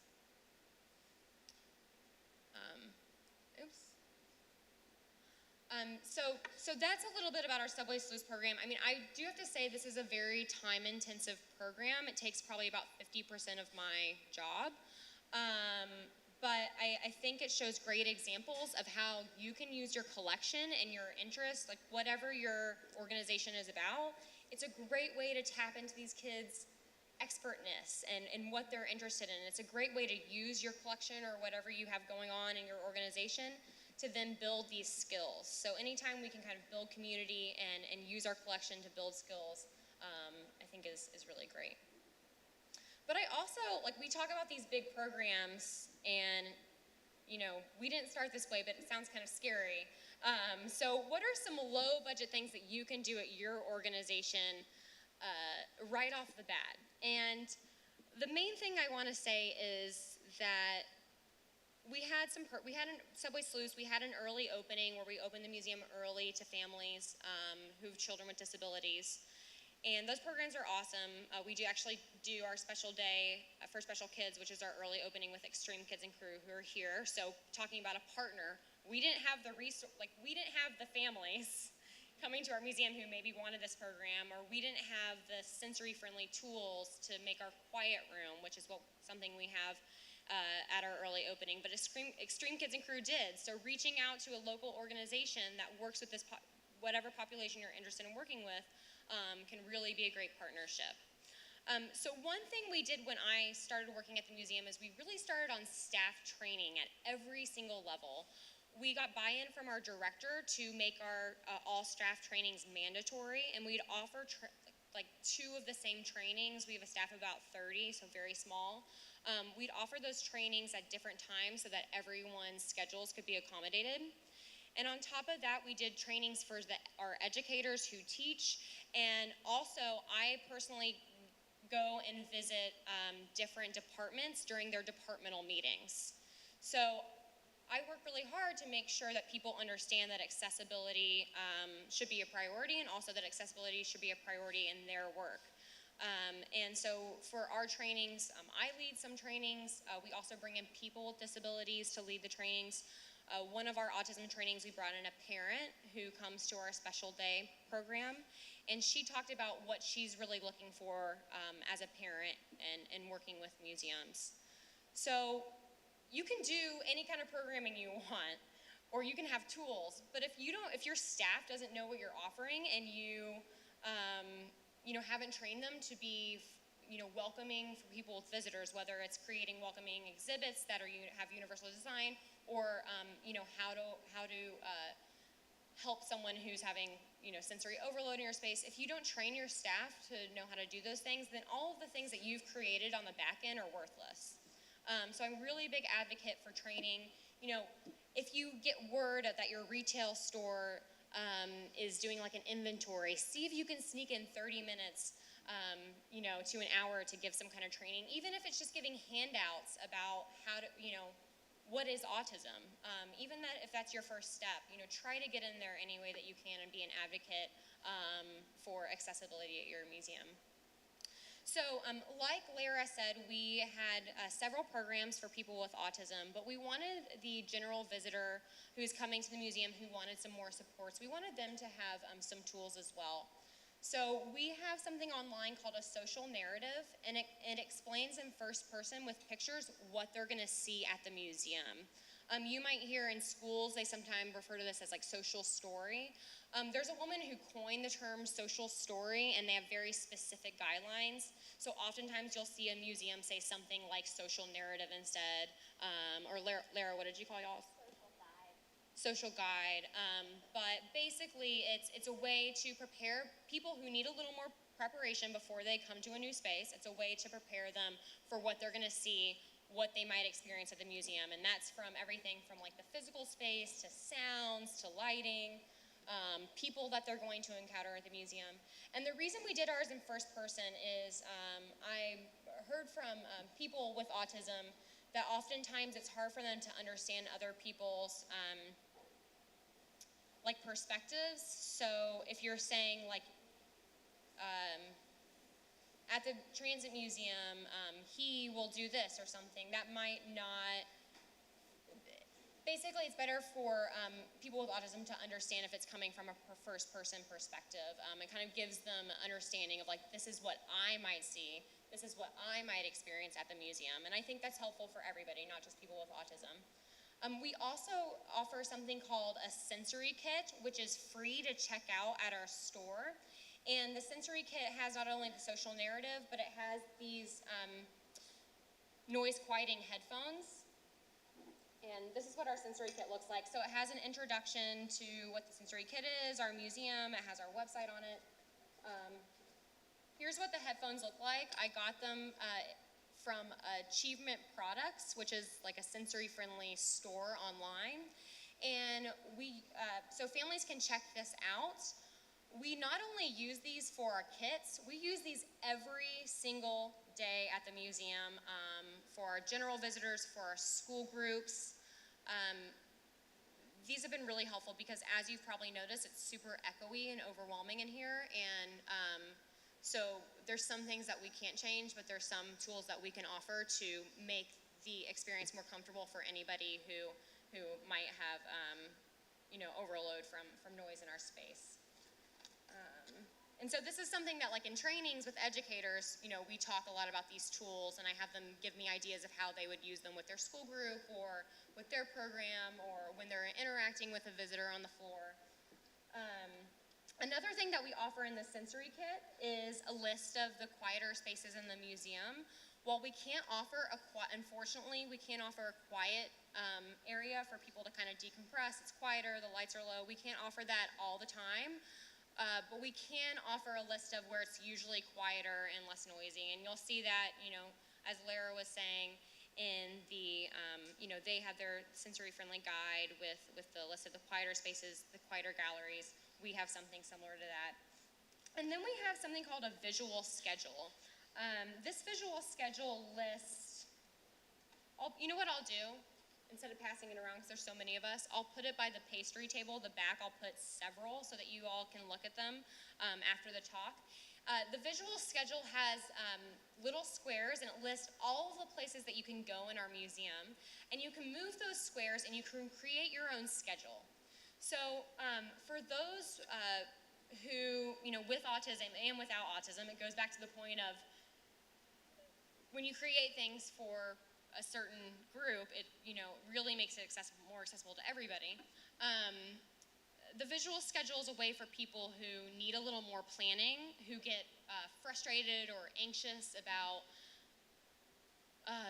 So that's a little bit about our Subway Sleuth program. I mean, I do have to say this is a very time-intensive program. It takes probably about 50% of my job. But I think it shows great examples of how you can use your collection and your interests, like whatever your organization is about. It's a great way to tap into these kids' expertness and what they're interested in. It's a great way to use your collection or whatever you have going on in your organization to then build these skills. So anytime we can kind of build community and use our collection to build skills, I think is really great. But I also, we talk about these big programs, and, we didn't start this way, but it sounds kind of scary. So what are some low-budget things that you can do at your organization right off the bat? And the main thing I want to say is that we had Subway Sleuths. We had an early opening where we opened the museum early to families who have children with disabilities. And those programs are awesome. We actually do our special day for special kids, which is our early opening with Extreme Kids and Crew, who are here. So talking about a partner, we didn't have the families coming to our museum who maybe wanted this program, or we didn't have the sensory-friendly tools to make our quiet room, which is something we have at our early opening. But Extreme Kids and Crew did. So reaching out to a local organization that works with this whatever population you're interested in working with can really be a great partnership. So one thing we did when I started working at the museum is we really started on staff training at every single level. We got buy-in from our director to make our all staff trainings mandatory, and we'd offer 2 of the same trainings. We have a staff of about 30, so very small. We'd offer those trainings at different times so that everyone's schedules could be accommodated. And on top of that, we did trainings for our educators who teach, and also I personally go and visit different departments during their departmental meetings. So I work really hard to make sure that people understand that accessibility should be a priority, and also that accessibility should be a priority in their work. And so for our trainings, I lead some trainings. We also bring in people with disabilities to lead the trainings. One of our autism trainings, we brought in a parent who comes to our special day program, and she talked about what she's really looking for as a parent and working with museums. So you can do any kind of programming you want, or you can have tools, but if your staff doesn't know what you're offering, and you haven't trained them to be welcoming for people with visitors, whether it's creating welcoming exhibits that have universal design, or how to help someone who's having sensory overload in your space. If you don't train your staff to know how to do those things, then all of the things that you've created on the back end are worthless. So I'm really a big advocate for training. If you get word that your retail store is doing like an inventory, see if you can sneak in 30 minutes to an hour to give some kind of training, even if it's just giving handouts about how to, what is autism. Even if that's your first step, try to get in there any way that you can and be an advocate for accessibility at your museum. So like Lara said, we had several programs for people with autism, but we wanted the general visitor who's coming to the museum who wanted some more supports, we wanted them to have some tools as well. So we have something online called a social narrative, and it explains in first person with pictures what they're gonna see at the museum. You might hear in schools, they sometimes refer to this as like social story. There's a woman who coined the term social story, and they have very specific guidelines. So oftentimes you'll see a museum say something like social narrative instead, or Lara, what did you call y'all? Social guide. But basically it's a way to prepare people who need a little more preparation before they come to a new space. It's a way to prepare them for what they're gonna see, what they might experience at the museum. And that's from everything from like the physical space to sounds to lighting, people that they're going to encounter at the museum. And the reason we did ours in first person is I heard from people with autism that oftentimes it's hard for them to understand other people's like perspectives. So if you're saying like at the transit museum, he will do this or something, that might not, basically it's better for people with autism to understand if it's coming from a first person perspective. It kind of gives them understanding of like, this is what I might see, this is what I might experience at the museum. And I think that's helpful for everybody, not just people with autism. We also offer something called a sensory kit, which is free to check out at our store. And the sensory kit has not only the social narrative, but it has these noise quieting headphones. And this is what our sensory kit looks like. So it has an introduction to what the sensory kit is, our museum, it has our website on it. Here's what the headphones look like. I got them from Achievement Products, which is like a sensory-friendly store online. And so families can check this out. We not only use these for our kits, we use these every single day at the museum for our general visitors, for our school groups. These have been really helpful because, as you've probably noticed, it's super echoey and overwhelming in here. And so there's some things that we can't change, but there's some tools that we can offer to make the experience more comfortable for anybody who might have overload from noise in our space. And so this is something that, like in trainings with educators, we talk a lot about these tools, and I have them give me ideas of how they would use them with their school group or with their program or when they're interacting with a visitor on the floor. Another thing that we offer in the sensory kit is a list of the quieter spaces in the museum. While we can't offer unfortunately, we can't offer a quiet area for people to kind of decompress. It's quieter, the lights are low. We can't offer that all the time. But we can offer a list of where it's usually quieter and less noisy. And you'll see that, as Lara was saying, in the, they have their sensory-friendly guide with the list of the quieter spaces, the quieter galleries. We have something similar to that. And then we have something called a visual schedule. This visual schedule lists, you know what I'll do? instead of passing it around because there's so many of us, I'll put it by the pastry table. The back, I'll put several so that you all can look at them after the talk. The visual schedule has little squares, and it lists all of the places that you can go in our museum. And you can move those squares, and you can create your own schedule. So for those who, with autism and without autism, it goes back to the point of when you create things for a certain group, it really makes it more accessible to everybody. The visual schedule is a way for people who need a little more planning, who get frustrated or anxious about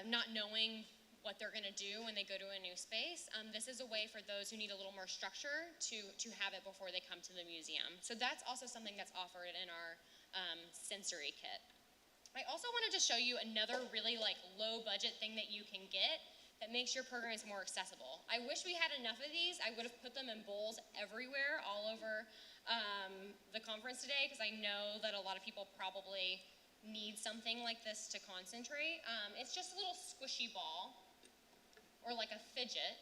not knowing what they're going to do when they go to a new space. This is a way for those who need a little more structure to have it before they come to the museum. So that's also something that's offered in our sensory kit. I also wanted to show you another really low budget thing that you can get that makes your programs more accessible. I wish we had enough of these. I would have put them in bowls everywhere, all over the conference today, because I know that a lot of people probably need something like this to concentrate. It's just a little squishy ball, or like a fidget.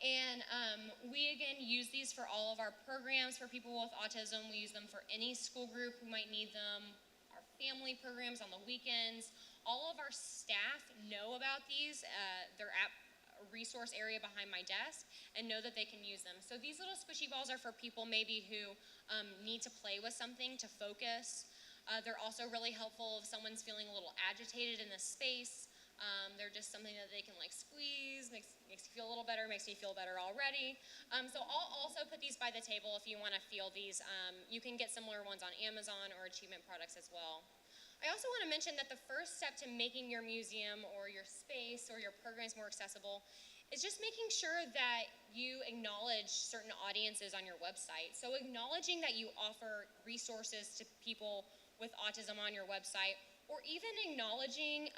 And we, again, use these for all of our programs for people with autism. We use them for any school group who might need them, our family programs on the weekends. All of our staff know about these. They're at a resource area behind my desk and know that they can use them. So these little squishy balls are for people maybe who need to play with something to focus. They're also really helpful if someone's feeling a little agitated in the space. They're just something that they can squeeze, makes you feel a little better, makes me feel better already. So I'll also put these by the table if you want to feel these. You can get similar ones on Amazon or Achievement Products as well. I also want to mention that the first step to making your museum or your space or your programs more accessible is just making sure that you acknowledge certain audiences on your website. So acknowledging that you offer resources to people with autism on your website, or even acknowledging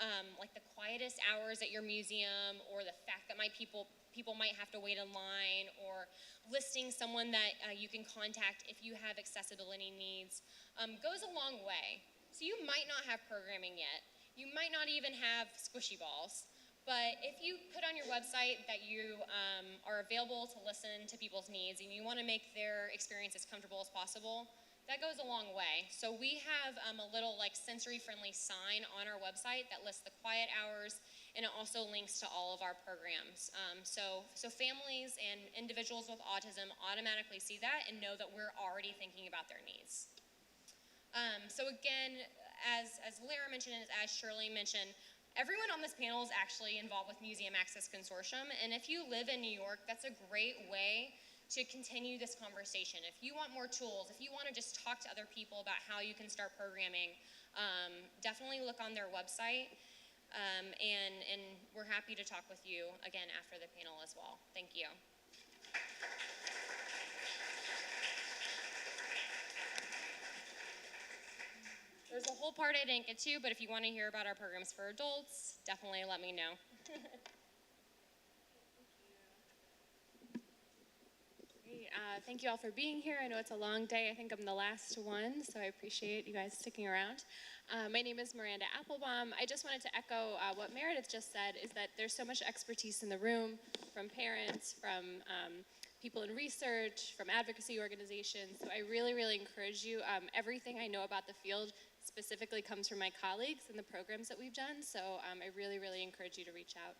the quietest hours at your museum, or the fact that people might have to wait in line, or listing someone that you can contact if you have accessibility needs, goes a long way. So you might not have programming yet. You might not even have squishy balls. But if you put on your website that you are available to listen to people's needs and you want to make their experience as comfortable as possible, that goes a long way. So we have a little sensory-friendly sign on our website that lists the quiet hours, and it also links to all of our programs. So families and individuals with autism automatically see that and know that we're already thinking about their needs. So again, as Lara mentioned and as Shirley mentioned, everyone on this panel is actually involved with Museum Access Consortium, and if you live in New York, that's a great way to continue this conversation. If you want more tools, if you want to just talk to other people about how you can start programming, definitely look on their website, and we're happy to talk with you again after the panel as well. Thank you. There's a whole part I didn't get to, but if you want to hear about our programs for adults, definitely let me know. Great. Thank you all for being here. I know it's a long day. I think I'm the last one, so I appreciate you guys sticking around. My name is Miranda Applebaum. I just wanted to echo what Meredith just said, is that there's so much expertise in the room, from parents, from people in research, from advocacy organizations. So I really, really encourage you. Everything I know about the field specifically comes from my colleagues and the programs that we've done. So I really, really encourage you to reach out.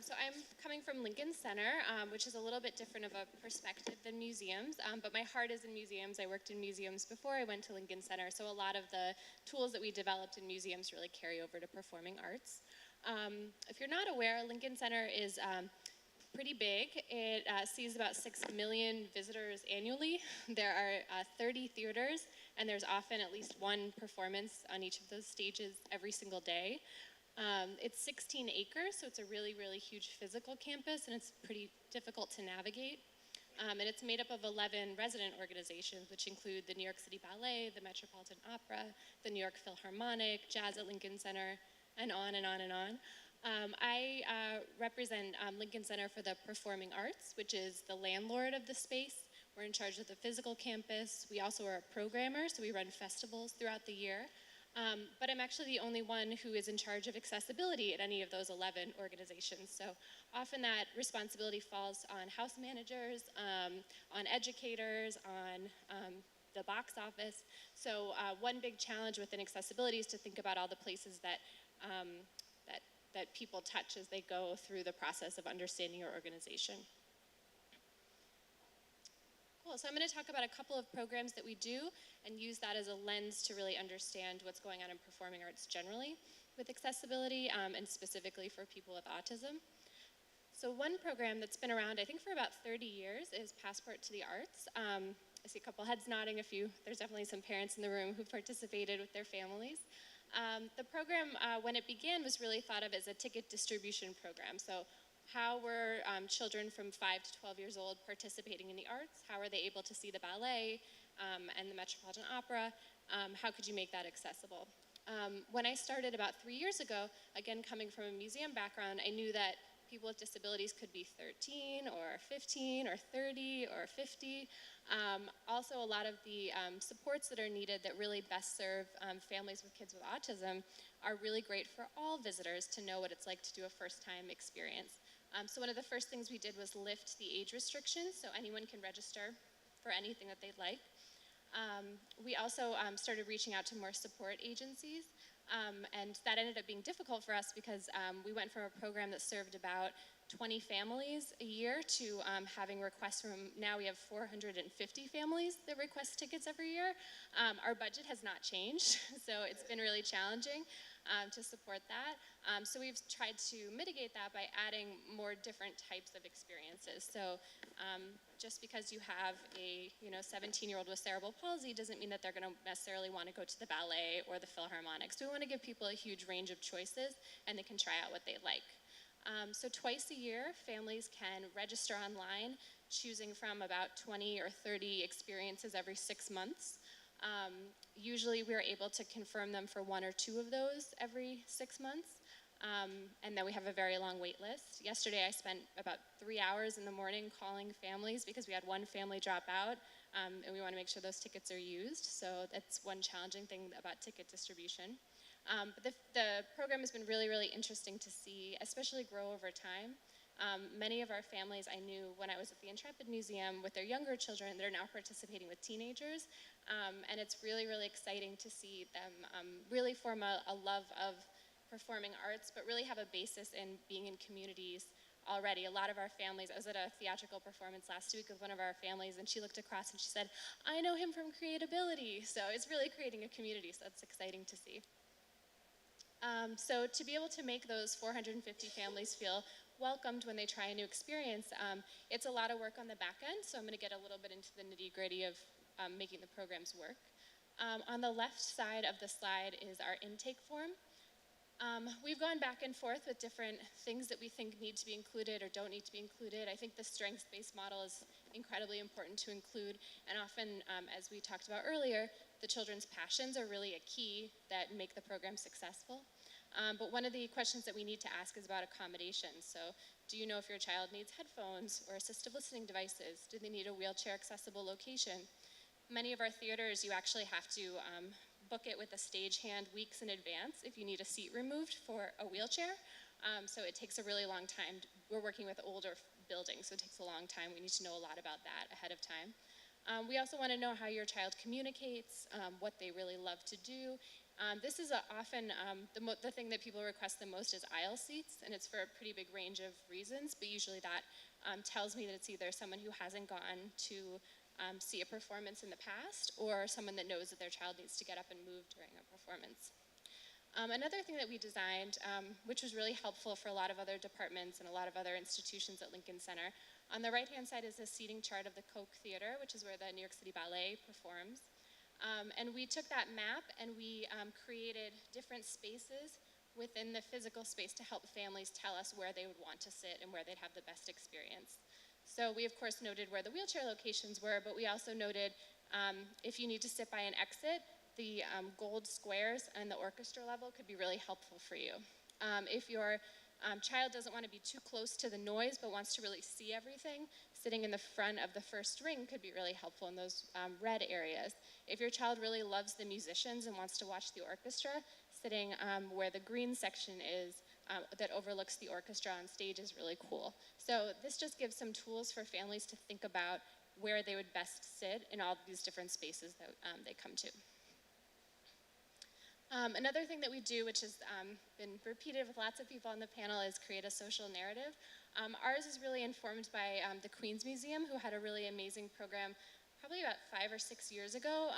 So I'm coming from Lincoln Center, which is a little bit different of a perspective than museums, but my heart is in museums. I worked in museums before I went to Lincoln Center, so a lot of the tools that we developed in museums really carry over to performing arts. If you're not aware, Lincoln Center is pretty big. It sees about 6 million visitors annually. There are 30 theaters, and there's often at least one performance on each of those stages every single day. It's 16 acres, so it's a really, really huge physical campus, and it's pretty difficult to navigate. And it's made up of 11 resident organizations, which include the New York City Ballet, the Metropolitan Opera, the New York Philharmonic, Jazz at Lincoln Center, and on and on and on. I represent Lincoln Center for the Performing Arts, which is the landlord of the space. We're in charge of the physical campus. We also are a programmer, so we run festivals throughout the year. But I'm actually the only one who is in charge of accessibility at any of those 11 organizations. So often that responsibility falls on house managers, on educators, on the box office. So one big challenge within accessibility is to think about all the places that, that people touch as they go through the process of understanding your organization. Cool, so I'm going to talk about a couple of programs that we do and use that as a lens to really understand what's going on in performing arts generally with accessibility and specifically for people with autism. So one program that's been around, I think for about 30 years is Passport to the Arts. I see a couple heads nodding, there's definitely some parents in the room who participated with their families. The program, when it began, was really thought of as a ticket distribution program. So how were children from 5 to 12 years old participating in the arts? How are they able to see the ballet and the Metropolitan Opera? How could you make that accessible? When I started about 3 years ago, again coming from a museum background, I knew that people with disabilities could be 13 or 15 or 30 or 50. Also, a lot of the supports that are needed that really best serve families with kids with autism are really great for all visitors to know what it's like to do a first-time experience. So one of the first things we did was lift the age restrictions so anyone can register for anything that they'd like. We also started reaching out to more support agencies, and that ended up being difficult for us because we went from a program that served about 20 families a year to having requests from, now we have 450 families that request tickets every year. Our budget has not changed, so it's been really challenging to support that. So we've tried to mitigate that by adding more different types of experiences. So just because you have a 17-year-old with cerebral palsy doesn't mean that they're going to necessarily want to go to the ballet or the Philharmonic. So we want to give people a huge range of choices and they can try out what they like. So twice a year, families can register online, choosing from about 20 or 30 experiences every 6 months. Usually we're able to confirm them for 1 or 2 of those every 6 months. And then we have a very long wait list. Yesterday I spent about 3 hours in the morning calling families because we had one family drop out, and we want to make sure those tickets are used. So that's one challenging thing about ticket distribution. But the program has been really, really interesting to see, especially grow over time. Many of our families I knew when I was at the Intrepid Museum with their younger children that are now participating with teenagers. And it's really, really exciting to see them really form a love of performing arts, but really have a basis in being in communities already. A lot of our families, I was at a theatrical performance last week with one of our families, and she looked across and she said, I know him from Creatability. So it's really creating a community, so that's exciting to see. So to be able to make those 450 families feel welcomed when they try a new experience, it's a lot of work on the back end, so I'm going to get a little bit into the nitty-gritty of making the programs work. On the left side of the slide is our intake form. We've gone back and forth with different things that we think need to be included or don't need to be included. I think the strengths-based model is incredibly important to include, and often, as we talked about earlier, the children's passions are really a key that make the program successful. But one of the questions that we need to ask is about accommodations. So, do you know if your child needs headphones or assistive listening devices? Do they need a wheelchair-accessible location? Many of our theaters, you actually have to book it with a stagehand weeks in advance if you need a seat removed for a wheelchair. So it takes a really long time. We're working with older buildings, so it takes a long time. We need to know a lot about that ahead of time. We also want to know how your child communicates, what they really love to do. This is often the thing that people request the most is aisle seats, and it's for a pretty big range of reasons, but usually that tells me that it's either someone who hasn't gone to see a performance in the past, or someone that knows that their child needs to get up and move during a performance. Another thing that we designed, which was really helpful for a lot of other departments and a lot of other institutions at Lincoln Center, on the right-hand side is a seating chart of the Koch Theater, which is where the New York City Ballet performs. And we took that map and we created different spaces within the physical space to help families tell us where they would want to sit and where they'd have the best experience. So we, of course, noted where the wheelchair locations were, but we also noted if you need to sit by an exit, the gold squares and the orchestra level could be really helpful for you. If your child doesn't want to be too close to the noise but wants to really see everything, sitting in the front of the first ring could be really helpful in those red areas. If your child really loves the musicians and wants to watch the orchestra, sitting where the green section is that overlooks the orchestra on stage is really cool. So this just gives some tools for families to think about where they would best sit in all these different spaces that they come to. Another thing that we do, which has been repeated with lots of people on the panel, is create a social narrative. Ours is really informed by the Queens Museum, who had a really amazing program probably about 5 or 6 years ago,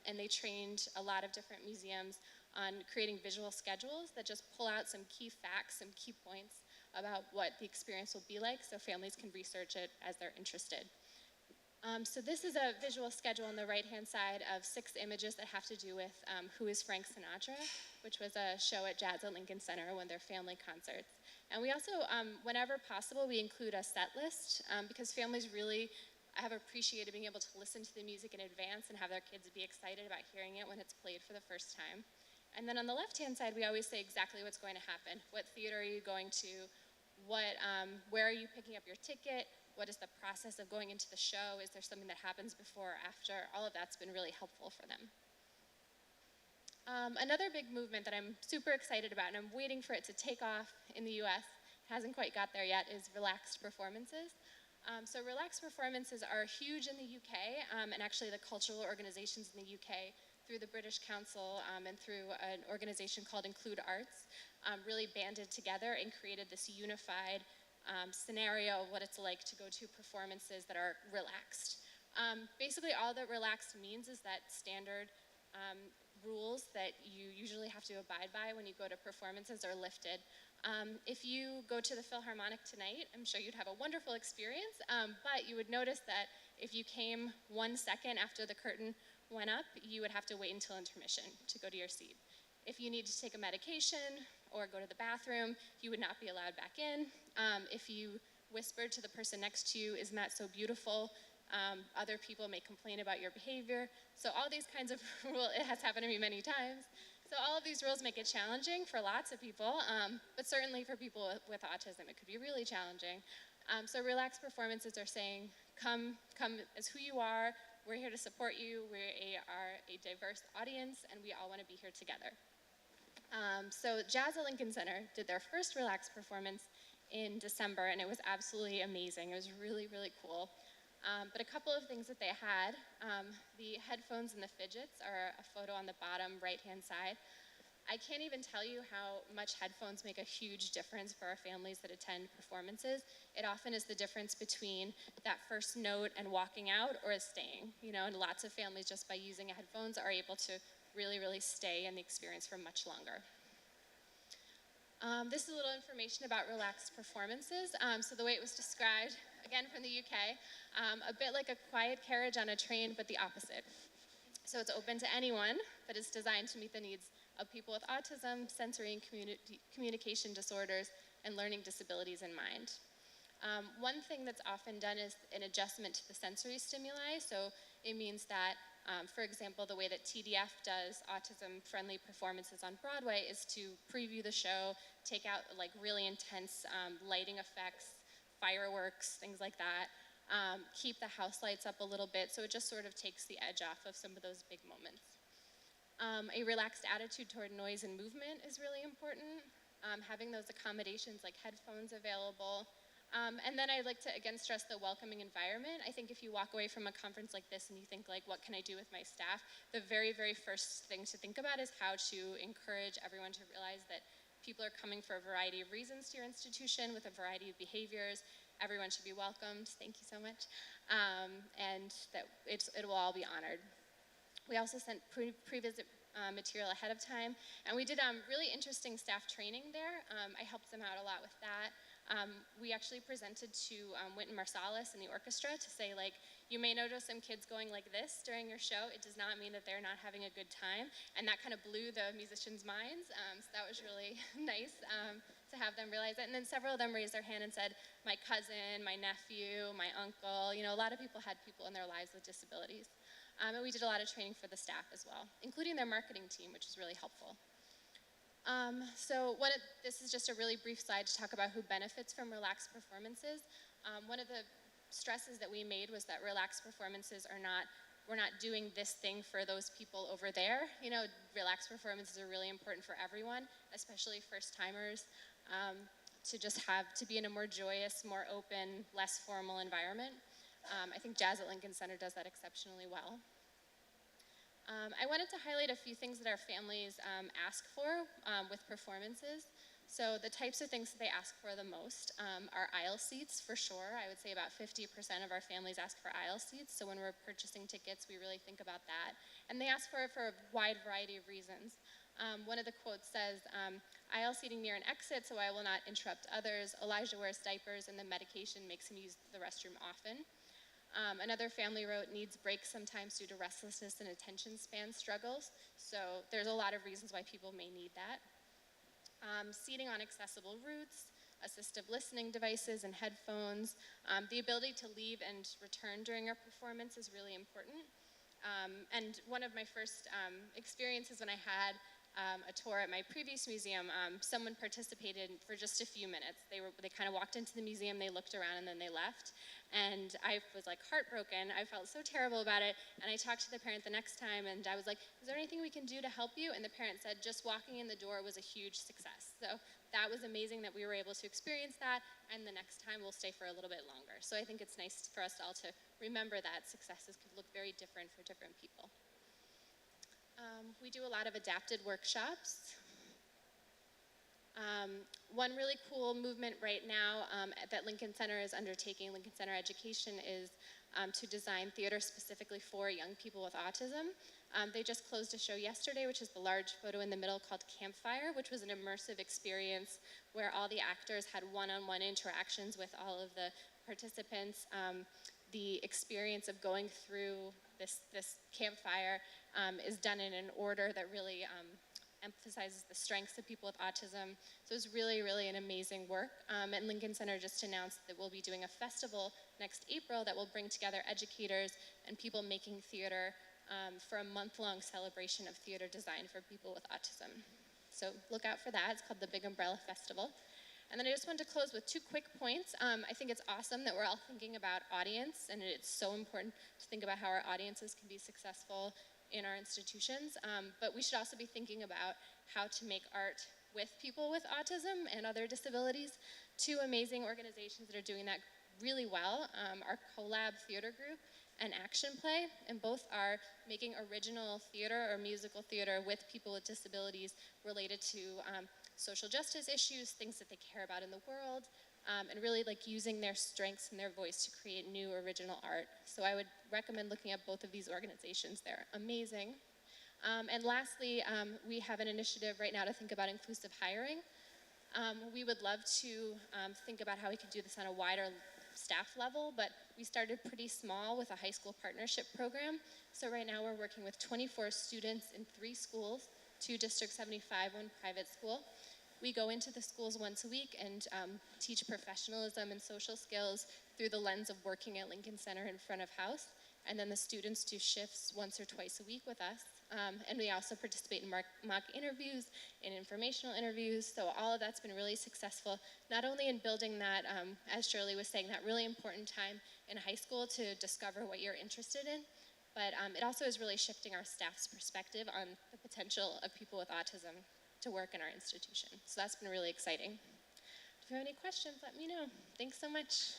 and they trained a lot of different museums on creating visual schedules that just pull out some key facts, some key points about what the experience will be like so families can research it as they're interested. So this is a visual schedule on the right-hand side of 6 images that have to do with Who is Frank Sinatra, which was a show at Jazz at Lincoln Center, one of their family concerts. And we also, whenever possible, we include a set list because families really have appreciated being able to listen to the music in advance and have their kids be excited about hearing it when it's played for the first time. And then on the left-hand side, we always say exactly what's going to happen. What theater are you going to? Where are you picking up your ticket? What is the process of going into the show? Is there something that happens before or after? All of that's been really helpful for them. Another big movement that I'm super excited about, and I'm waiting for it to take off in the US, hasn't quite got there yet, is relaxed performances. So relaxed performances are huge in the UK, and actually the cultural organizations in the UK, through the British Council and through an organization called Include Arts, really banded together and created this unified scenario of what it's like to go to performances that are relaxed. Basically all that relaxed means is that standard rules that you usually have to abide by when you go to performances are lifted. If you go to the Philharmonic tonight, I'm sure you'd have a wonderful experience, but you would notice that if you came 1 second after the curtain went up, you would have to wait until intermission to go to your seat. If you need to take a medication or go to the bathroom, you would not be allowed back in. If you whispered to the person next to you, "Isn't that so beautiful?" Other people may complain about your behavior. So all these kinds of rules, it has happened to me many times. So all of these rules make it challenging for lots of people, but certainly for people with autism, it could be really challenging. So relaxed performances are saying, come as who you are. We're here to support you. We are a diverse audience, and we all want to be here together. So Jazz at Lincoln Center did their first relaxed performance in December, and it was absolutely amazing. It was really, really cool. But a couple of things that they had, the headphones and the fidgets are a photo on the bottom right-hand side. I can't even tell you how much headphones make a huge difference for our families that attend performances. It often is the difference between that first note and walking out or staying, and lots of families just by using headphones are able to really, really stay in the experience for much longer. This is a little information about relaxed performances. So the way it was described, again from the UK, a bit like a quiet carriage on a train, but the opposite. So it's open to anyone, but it's designed to meet the needs of people with autism, sensory and communication disorders, and learning disabilities in mind. One thing that's often done is an adjustment to the sensory stimuli. So it means that, for example, the way that TDF does autism-friendly performances on Broadway is to preview the show, take out like really intense lighting effects, fireworks, things like that, keep the house lights up a little bit, so it just sort of takes the edge off of some of those big moments. A relaxed attitude toward noise and movement is really important. Having those accommodations like headphones available. And then I'd like to again stress the welcoming environment. I think if you walk away from a conference like this and you think like, what can I do with my staff? The very, very first thing to think about is how to encourage everyone to realize that people are coming for a variety of reasons to your institution with a variety of behaviors. Everyone should be welcomed. Thank you so much. And that it will all be honored. We also sent pre-visit material ahead of time, and we did really interesting staff training there. I helped them out a lot with that. We actually presented to Wynton Marsalis and the orchestra to say, like, you may notice some kids going like this during your show. It does not mean that they're not having a good time, and that kind of blew the musicians' minds, so that was really nice to have them realize that. And then several of them raised their hand and said, my cousin, my nephew, my uncle, a lot of people had people in their lives with disabilities. And we did a lot of training for the staff as well, including their marketing team, which was really helpful. This is just a really brief slide to talk about who benefits from relaxed performances. One of the stresses that we made was that relaxed performances we're not doing this thing for those people over there. You know, relaxed performances are really important for everyone, especially first timers, to be in a more joyous, more open, less formal environment. I think Jazz at Lincoln Center does that exceptionally well. I wanted to highlight a few things that our families ask for with performances. So the types of things that they ask for the most are aisle seats, for sure. I would say about 50% of our families ask for aisle seats. So when we're purchasing tickets, we really think about that. And they ask for it for a wide variety of reasons. One of the quotes says, aisle seating near an exit so I will not interrupt others. Elijah wears diapers and the medication makes him use the restroom often. Another family wrote, needs breaks sometimes due to restlessness and attention span struggles. So there's a lot of reasons why people may need that. Seating on accessible routes, assistive listening devices and headphones. The ability to leave and return during a performance is really important. And one of my first experiences when I had a tour at my previous museum, someone participated for just a few minutes. They kind of walked into the museum, they looked around, and then they left. And I was like heartbroken. I felt so terrible about it. And I talked to the parent the next time, and I was like, is there anything we can do to help you? And the parent said, just walking in the door was a huge success. So that was amazing that we were able to experience that, and the next time we'll stay for a little bit longer. So I think it's nice for us all to remember that successes could look very different for different people. We do a lot of adapted workshops. One really cool movement right now that Lincoln Center is undertaking, Lincoln Center Education, is to design theater specifically for young people with autism. They just closed a show yesterday, which is the large photo in the middle, called Campfire, which was an immersive experience where all the actors had one-on-one interactions with all of the participants. The experience of going through this campfire is done in an order that really emphasizes the strengths of people with autism. So it was really, really an amazing work. And Lincoln Center just announced that we'll be doing a festival next April that will bring together educators and people making theater for a month-long celebration of theater design for people with autism. So look out for that. It's called the Big Umbrella Festival. And then I just wanted to close with 2 quick points. I think it's awesome that we're all thinking about audience, and it's so important to think about how our audiences can be successful in our institutions. But we should also be thinking about how to make art with people with autism and other disabilities. 2 amazing organizations that are doing that really well are Collab Theater Group and Action Play, and both are making original theater or musical theater with people with disabilities related to social justice issues, things that they care about in the world, and really like using their strengths and their voice to create new original art. So I would recommend looking at both of these organizations. They're amazing. And lastly, we have an initiative right now to think about inclusive hiring. We would love to think about how we could do this on a wider staff level, but we started pretty small with a high school partnership program. So right now we're working with 24 students in 3 schools, 2 District 75, 1 private school. We go into the schools once a week and teach professionalism and social skills through the lens of working at Lincoln Center in front of house. And then the students do shifts once or twice a week with us. And we also participate in mock interviews, in informational interviews. So all of that's been really successful, not only in building that, as Shirley was saying, that really important time in high school to discover what you're interested in, but it also is really shifting our staff's perspective on the potential of people with autism to work in our institution. So that's been really exciting. If you have any questions, let me know. Thanks so much.